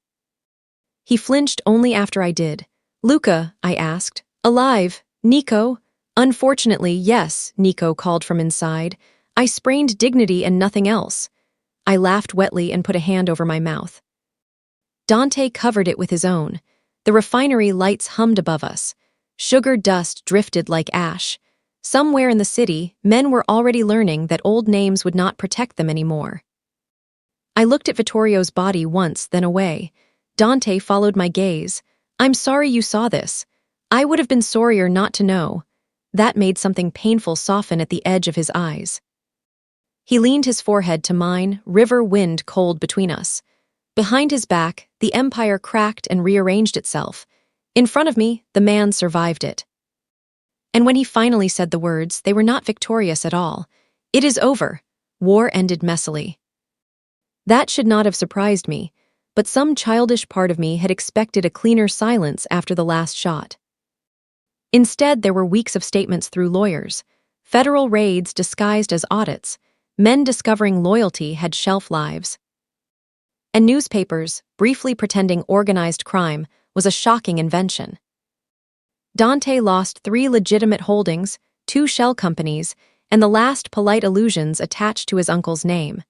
He flinched only after I did. Luca, I asked. Alive? Nico? Unfortunately, yes, Nico called from inside. I sprained dignity and nothing else. I laughed wetly and put a hand over my mouth. Dante covered it with his own. The refinery lights hummed above us. Sugar dust drifted like ash. Somewhere in the city, men were already learning that old names would not protect them anymore. I looked at Vittorio's body once, then away. Dante followed my gaze. I'm sorry you saw this. I would have been sorrier not to know. That made something painful soften at the edge of his eyes. He leaned his forehead to mine, river wind cold between us. Behind his back, the empire cracked and rearranged itself. In front of me, the man survived it. And when he finally said the words, they were not victorious at all. It is over. War ended messily. That should not have surprised me, but some childish part of me had expected a cleaner silence after the last shot. Instead, there were weeks of statements through lawyers, federal raids disguised as audits, men discovering loyalty had shelf lives. And newspapers, briefly pretending organized crime was a shocking invention. Dante lost 3 legitimate holdings, 2 shell companies, and the last polite allusions attached to his uncle's name.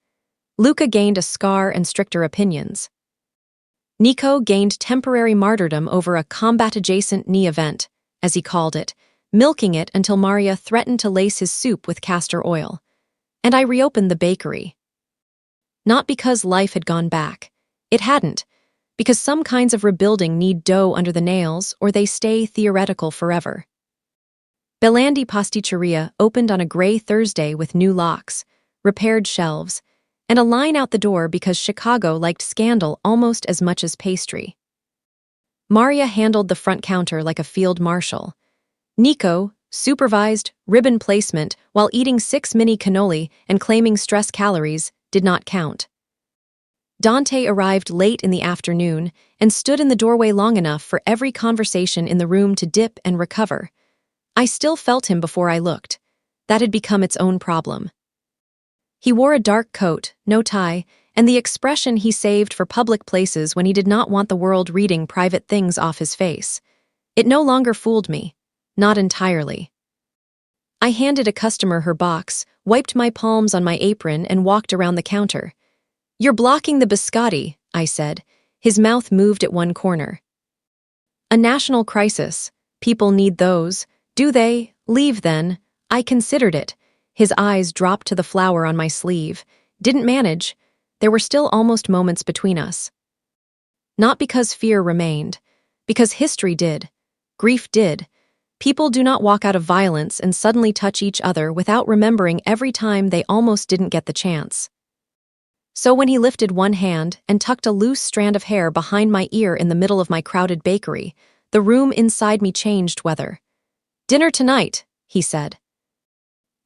Luca gained a scar and stricter opinions. Nico gained temporary martyrdom over a combat-adjacent knee event, as he called it, milking it until Maria threatened to lace his soup with castor oil. And I reopened the bakery. Not because life had gone back. It hadn't. Because some kinds of rebuilding need dough under the nails or they stay theoretical forever. Belandi Pasticceria opened on a gray Thursday with new locks, repaired shelves, and a line out the door because Chicago liked scandal almost as much as pastry. Maria handled the front counter like a field marshal. Nico supervised ribbon placement while eating 6 mini cannoli and claiming stress calories did not count. Dante arrived late in the afternoon and stood in the doorway long enough for every conversation in the room to dip and recover. I still felt him before I looked. That had become its own problem. He wore a dark coat, no tie, and the expression he saved for public places when he did not want the world reading private things off his face. It no longer fooled me. Not entirely. I handed a customer her box, wiped my palms on my apron, and walked around the counter. "You're blocking the biscotti," I said. His mouth moved at one corner. "A national crisis. People need those. Do they? Leave then." I considered it. His eyes dropped to the flower on my sleeve. Didn't manage. There were still almost moments between us. Not because fear remained. Because history did. Grief did. People do not walk out of violence and suddenly touch each other without remembering every time they almost didn't get the chance. So when he lifted one hand and tucked a loose strand of hair behind my ear in the middle of my crowded bakery, the room inside me changed weather. "Dinner tonight," he said.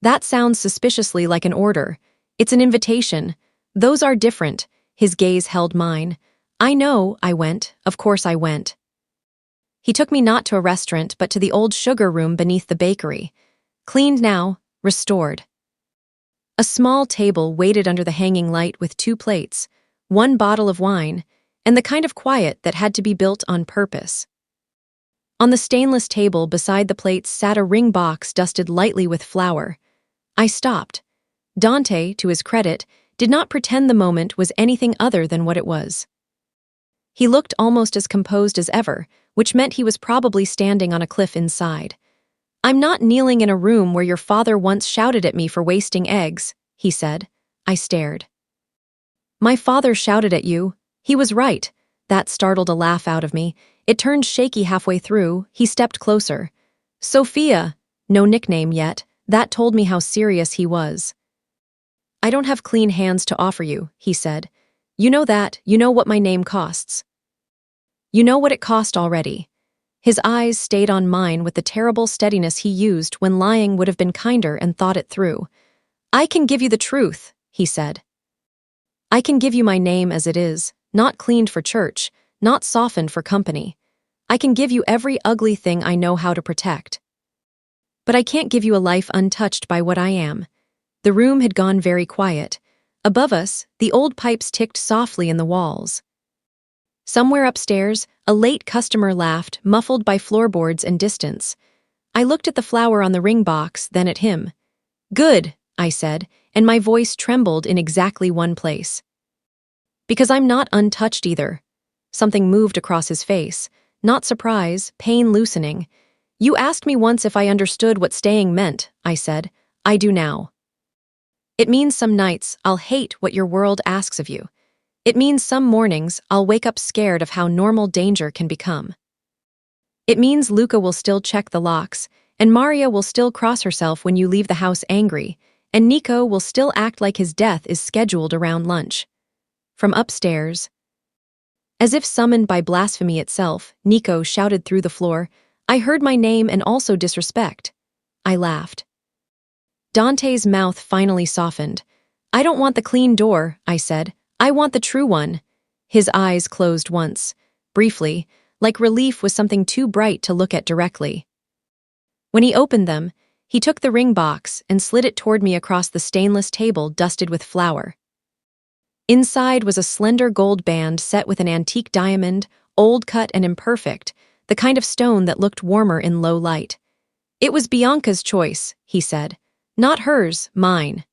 "That sounds suspiciously like an order. It's an invitation. Those are different." His gaze held mine. "I know," I went. Of course I went. He took me not to a restaurant but to the old sugar room beneath the bakery. Cleaned now, restored. A small table waited under the hanging light with 2 plates, 1 bottle of wine, and the kind of quiet that had to be built on purpose. On the stainless table beside the plates sat a ring box dusted lightly with flour. I stopped. Dante, to his credit, did not pretend the moment was anything other than what it was. He looked almost as composed as ever, which meant he was probably standing on a cliff inside. "I'm not kneeling in a room where your father once shouted at me for wasting eggs," he said. I stared. "My father shouted at you. He was right." That startled a laugh out of me. It turned shaky halfway through. He stepped closer. "Sophia." No nickname yet. That told me how serious he was. "I don't have clean hands to offer you," he said. "You know that. You know what my name costs. You know what it cost already." His eyes stayed on mine with the terrible steadiness he used when lying would have been kinder and thought it through. "I can give you the truth," he said. "I can give you my name as it is, not cleaned for church, not softened for company. I can give you every ugly thing I know how to protect. But I can't give you a life untouched by what I am." The room had gone very quiet. Above us, the old pipes ticked softly in the walls. Somewhere upstairs, a late customer laughed, muffled by floorboards and distance. I looked at the flower on the ring box, then at him. "Good," I said, and my voice trembled in exactly one place. "Because I'm not untouched either." Something moved across his face. Not surprise, pain loosening. "You asked me once if I understood what staying meant," I said. "I do now. It means some nights I'll hate what your world asks of you. It means some mornings I'll wake up scared of how normal danger can become. It means Luca will still check the locks, and Maria will still cross herself when you leave the house angry, and Nico will still act like his death is scheduled around lunch." From upstairs, as if summoned by blasphemy itself, Nico shouted through the floor, "I heard my name and also disrespect." I laughed. Dante's mouth finally softened. "I don't want the clean door," I said. "I want the true one." His eyes closed once, briefly, like relief was something too bright to look at directly. When he opened them, he took the ring box and slid it toward me across the stainless table dusted with flour. Inside was a slender gold band set with an antique diamond, old cut and imperfect, the kind of stone that looked warmer in low light. "It was Bianca's choice," he said. "Not hers, mine.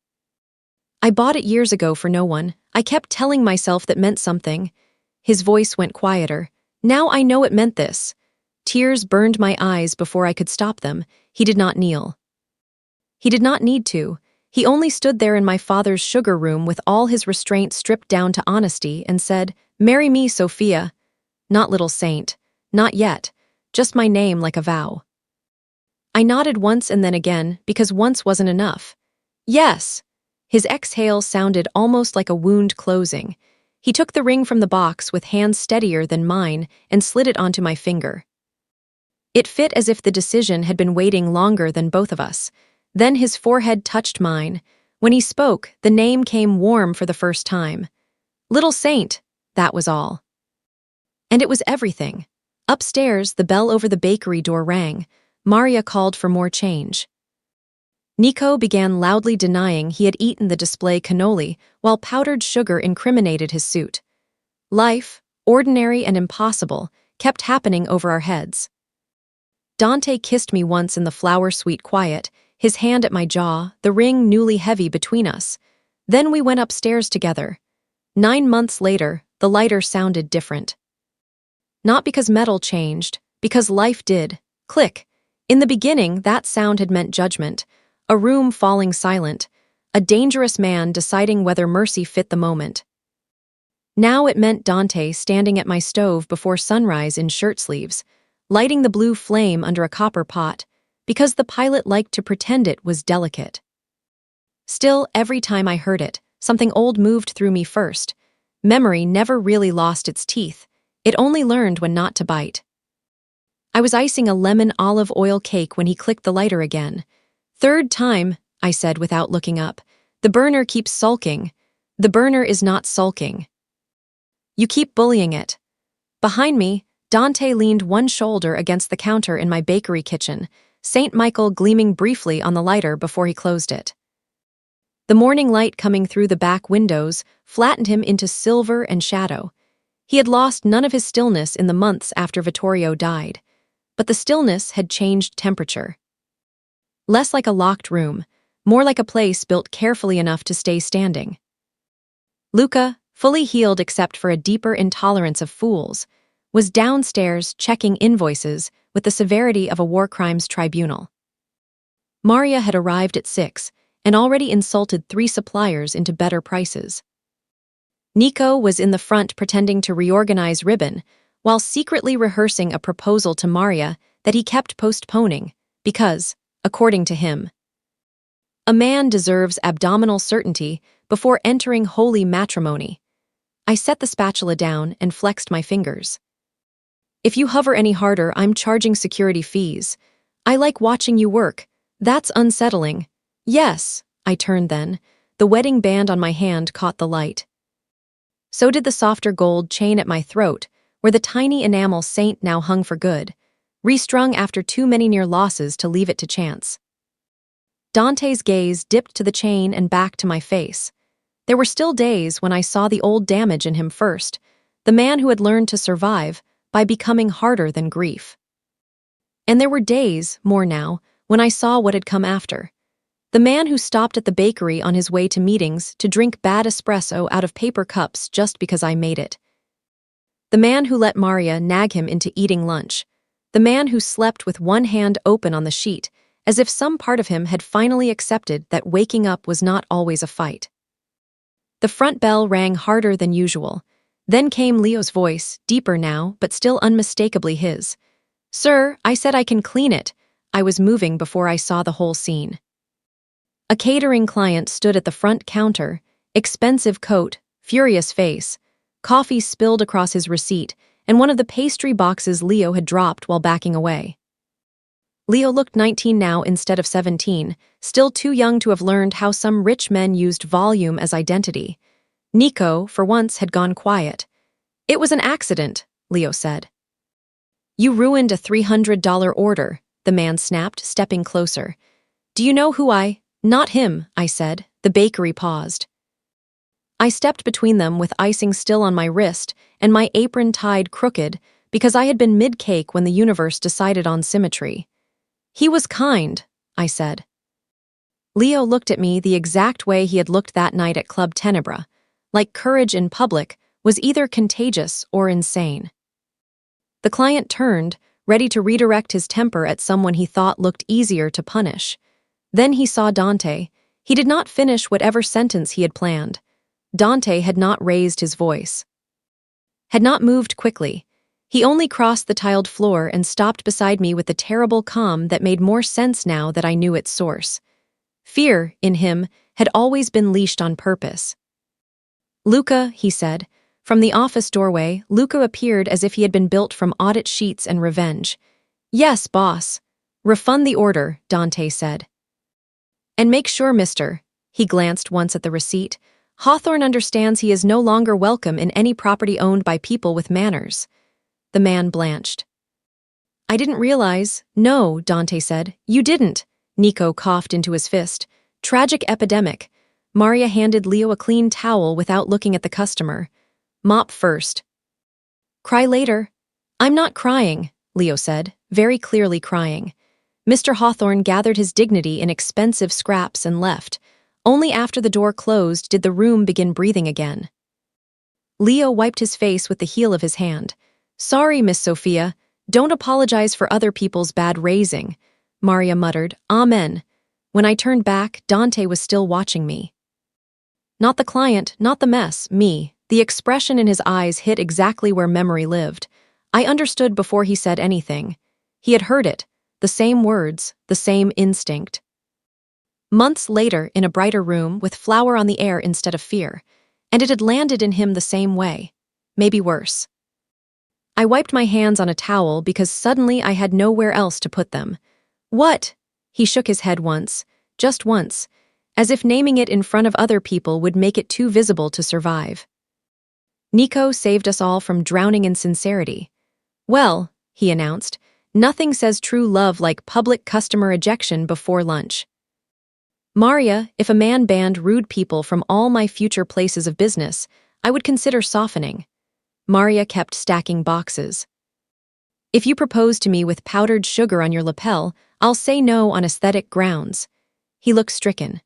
I bought it years ago for no one. I kept telling myself that meant something." His voice went quieter. "Now I know it meant this." Tears burned my eyes before I could stop them. He did not kneel. He did not need to. He only stood there in my father's sugar room with all his restraint stripped down to honesty and said, "Marry me, Sophia." Not little saint. Not yet. Just my name like a vow. I nodded once and then again, because once wasn't enough. "Yes." His exhale sounded almost like a wound closing. He took the ring from the box with hands steadier than mine and slid it onto my finger. It fit as if the decision had been waiting longer than both of us. Then his forehead touched mine. When he spoke, the name came warm for the first time. "Little Saint," that was all. And it was everything. Upstairs, the bell over the bakery door rang. Maria called for more change. Nico began loudly denying he had eaten the display cannoli while powdered sugar incriminated his suit. Life, ordinary and impossible, kept happening over our heads. Dante kissed me once in the flower-sweet quiet, his hand at my jaw, the ring newly heavy between us. Then we went upstairs together. 9 months later, the lighter sounded different. Not because metal changed, because life did. Click. In the beginning, that sound had meant judgment, a room falling silent, a dangerous man deciding whether mercy fit the moment. Now it meant Dante standing at my stove before sunrise in shirt sleeves, lighting the blue flame under a copper pot, because the pilot liked to pretend it was delicate. Still, every time I heard it, something old moved through me first. Memory never really lost its teeth. It only learned when not to bite. I was icing a lemon olive oil cake when he clicked the lighter again. "Third time," I said without looking up. "The burner keeps sulking." "The burner is not sulking. You keep bullying it." Behind me, Dante leaned one shoulder against the counter in my bakery kitchen, St. Michael gleaming briefly on the lighter before he closed it. The morning light coming through the back windows flattened him into silver and shadow. He had lost none of his stillness in the months after Vittorio died, but the stillness had changed temperature. Less like a locked room, more like a place built carefully enough to stay standing. Luca, fully healed except for a deeper intolerance of fools, was downstairs checking invoices with the severity of a war crimes tribunal. Maria had arrived at 6 and already insulted 3 suppliers into better prices. Nico was in the front pretending to reorganize ribbon, while secretly rehearsing a proposal to Maria that he kept postponing, because, according to him, a man deserves abdominal certainty before entering holy matrimony. I set the spatula down and flexed my fingers. "If you hover any harder, I'm charging security fees. I like watching you work. That's unsettling." "Yes," I turned then. The wedding band on my hand caught the light. So did the softer gold chain at my throat, where the tiny enamel saint now hung for good, restrung after too many near losses to leave it to chance. Dante's gaze dipped to the chain and back to my face. There were still days when I saw the old damage in him first, the man who had learned to survive by becoming harder than grief. And there were days, more now, when I saw what had come after. The man who stopped at the bakery on his way to meetings to drink bad espresso out of paper cups just because I made it. The man who let Maria nag him into eating lunch. The man who slept with one hand open on the sheet, as if some part of him had finally accepted that waking up was not always a fight. The front bell rang harder than usual. Then came Leo's voice, deeper now, but still unmistakably his. "Sir, I said I can clean it." I was moving before I saw the whole scene. A catering client stood at the front counter, expensive coat, furious face, coffee spilled across his receipt, and one of the pastry boxes Leo had dropped while backing away. Leo looked 19 now instead of 17, still too young to have learned how some rich men used volume as identity. Nico, for once, had gone quiet. "It was an accident," Leo said. "You ruined a $300 order," the man snapped, stepping closer. "Do you know who I—" "Not him," I said. The bakery paused. I stepped between them with icing still on my wrist and my apron tied crooked because I had been mid-cake when the universe decided on symmetry. "He was kind," I said. Leo looked at me the exact way he had looked that night at Club Tenebra, like courage in public was either contagious or insane. The client turned, ready to redirect his temper at someone he thought looked easier to punish. Then he saw Dante. He did not finish whatever sentence he had planned. Dante had not raised his voice. Had not moved quickly. He only crossed the tiled floor and stopped beside me with the terrible calm that made more sense now that I knew its source. Fear, in him, had always been leashed on purpose. "Luca," he said. From the office doorway, Luca appeared as if he had been built from audit sheets and revenge. "Yes, boss." "Refund the order," Dante said. "And make sure, mister," he glanced once at the receipt, "Hawthorne understands he is no longer welcome in any property owned by people with manners." The man blanched. "I didn't realize." "No," Dante said. "You didn't. Nico coughed into his fist. Tragic epidemic. Maria handed Leo a clean towel without looking at the customer. Mop first. Cry later. I'm not crying, Leo said, very clearly crying. Mr. Hawthorne gathered his dignity in expensive scraps and left. Only after the door closed did the room begin breathing again. Leo wiped his face with the heel of his hand. Sorry, Miss Sophia. Don't apologize for other people's bad raising, Maria muttered. Amen. When I turned back, Dante was still watching me. Not the client, not the mess, me. The expression in his eyes hit exactly where memory lived. I understood before he said anything. He had heard it, the same words, the same instinct. Months later, in a brighter room, with flour on the air instead of fear, and it had landed in him the same way, maybe worse. I wiped my hands on a towel because suddenly I had nowhere else to put them. What? He shook his head once, just once, as if naming it in front of other people would make it too visible to survive. Nico saved us all from drowning in sincerity. Well, he announced, nothing says true love like public customer ejection before lunch. Maria, if a man banned rude people from all my future places of business, I would consider softening. Maria kept stacking boxes. If you propose to me with powdered sugar on your lapel, I'll say no on aesthetic grounds. He looked stricken.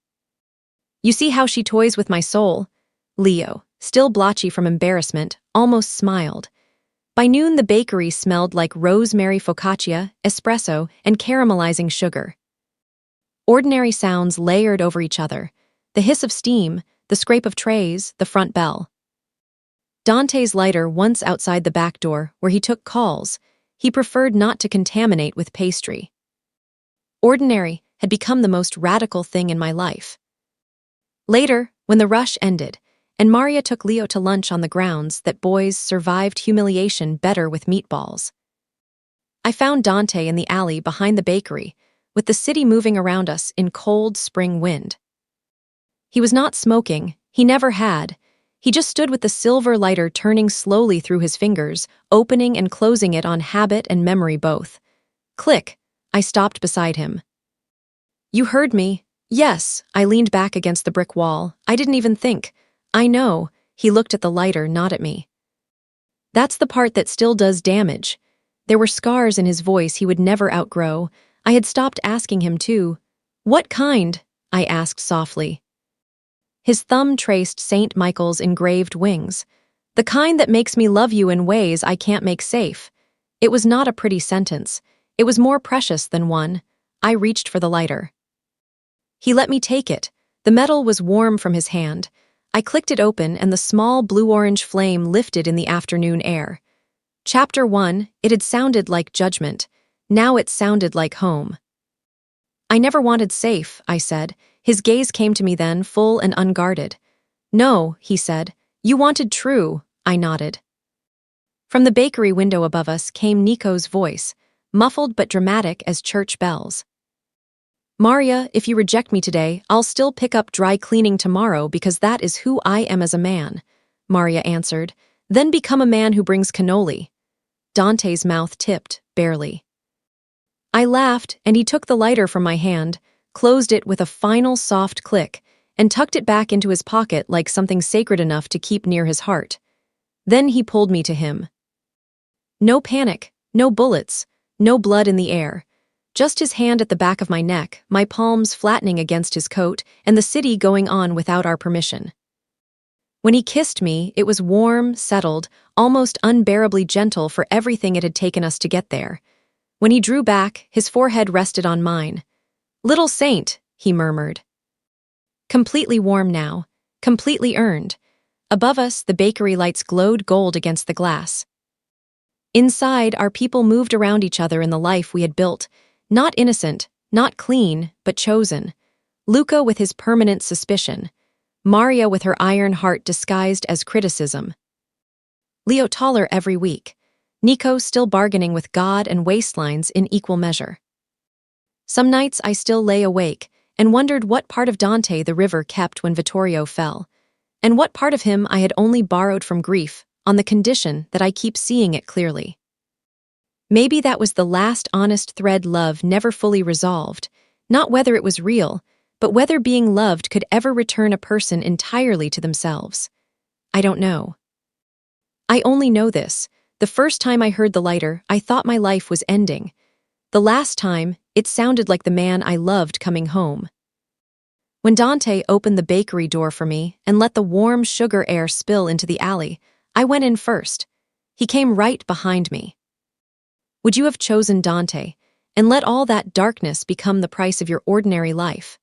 You see how she toys with my soul? Leo, still blotchy from embarrassment, almost smiled. By noon the bakery smelled like rosemary focaccia, espresso, and caramelizing sugar. Ordinary sounds layered over each other, the hiss of steam, the scrape of trays, the front bell. Dante's lighter once outside the back door, where he took calls, he preferred not to contaminate with pastry. Ordinary had become the most radical thing in my life. Later, when the rush ended, and Maria took Leo to lunch on the grounds that boys survived humiliation better with meatballs, I found Dante in the alley behind the bakery, with the city moving around us in cold spring wind. He was not smoking, he never had. He just stood with the silver lighter turning slowly through his fingers, opening and closing it on habit and memory both. Click, I stopped beside him. You heard me. Yes, I leaned back against the brick wall. I didn't even think. I know, he looked at the lighter, not at me. That's the part that still does damage. There were scars in his voice he would never outgrow. I had stopped asking him too. What kind? I asked softly. His thumb traced St. Michael's engraved wings. The kind that makes me love you in ways I can't make safe. It was not a pretty sentence. It was more precious than one. I reached for the lighter. He let me take it. The metal was warm from his hand. I clicked it open and the small blue-orange flame lifted in the afternoon air. Chapter 1, it had sounded like judgment. Now it sounded like home. I never wanted safe, I said. His gaze came to me then, full and unguarded. No, he said. You wanted true, I nodded. From the bakery window above us came Nico's voice, muffled but dramatic as church bells. Maria, if you reject me today, I'll still pick up dry cleaning tomorrow because that is who I am as a man, Maria answered. Then become a man who brings cannoli. Dante's mouth tipped, barely. I laughed, and he took the lighter from my hand, closed it with a final soft click, and tucked it back into his pocket like something sacred enough to keep near his heart. Then he pulled me to him. No panic, no bullets, no blood in the air. Just his hand at the back of my neck, my palms flattening against his coat, and the city going on without our permission. When he kissed me, it was warm, settled, almost unbearably gentle for everything it had taken us to get there. When he drew back, his forehead rested on mine. Little saint, he murmured. Completely warm now, completely earned. Above us, the bakery lights glowed gold against the glass. Inside, our people moved around each other in the life we had built, not innocent, not clean, but chosen. Luca with his permanent suspicion. Maria with her iron heart disguised as criticism. Leo taller every week. Nico still bargaining with God and waistlines in equal measure. Some nights I still lay awake and wondered what part of Dante the river kept when Vittorio fell, and what part of him I had only borrowed from grief, on the condition that I keep seeing it clearly. Maybe that was the last honest thread love never fully resolved. Not whether it was real, but whether being loved could ever return a person entirely to themselves. I don't know. I only know this. The first time I heard the lighter, I thought my life was ending. The last time, it sounded like the man I loved coming home. When Dante opened the bakery door for me and let the warm sugar air spill into the alley, I went in first. He came right behind me. Would you have chosen Dante and let all that darkness become the price of your ordinary life?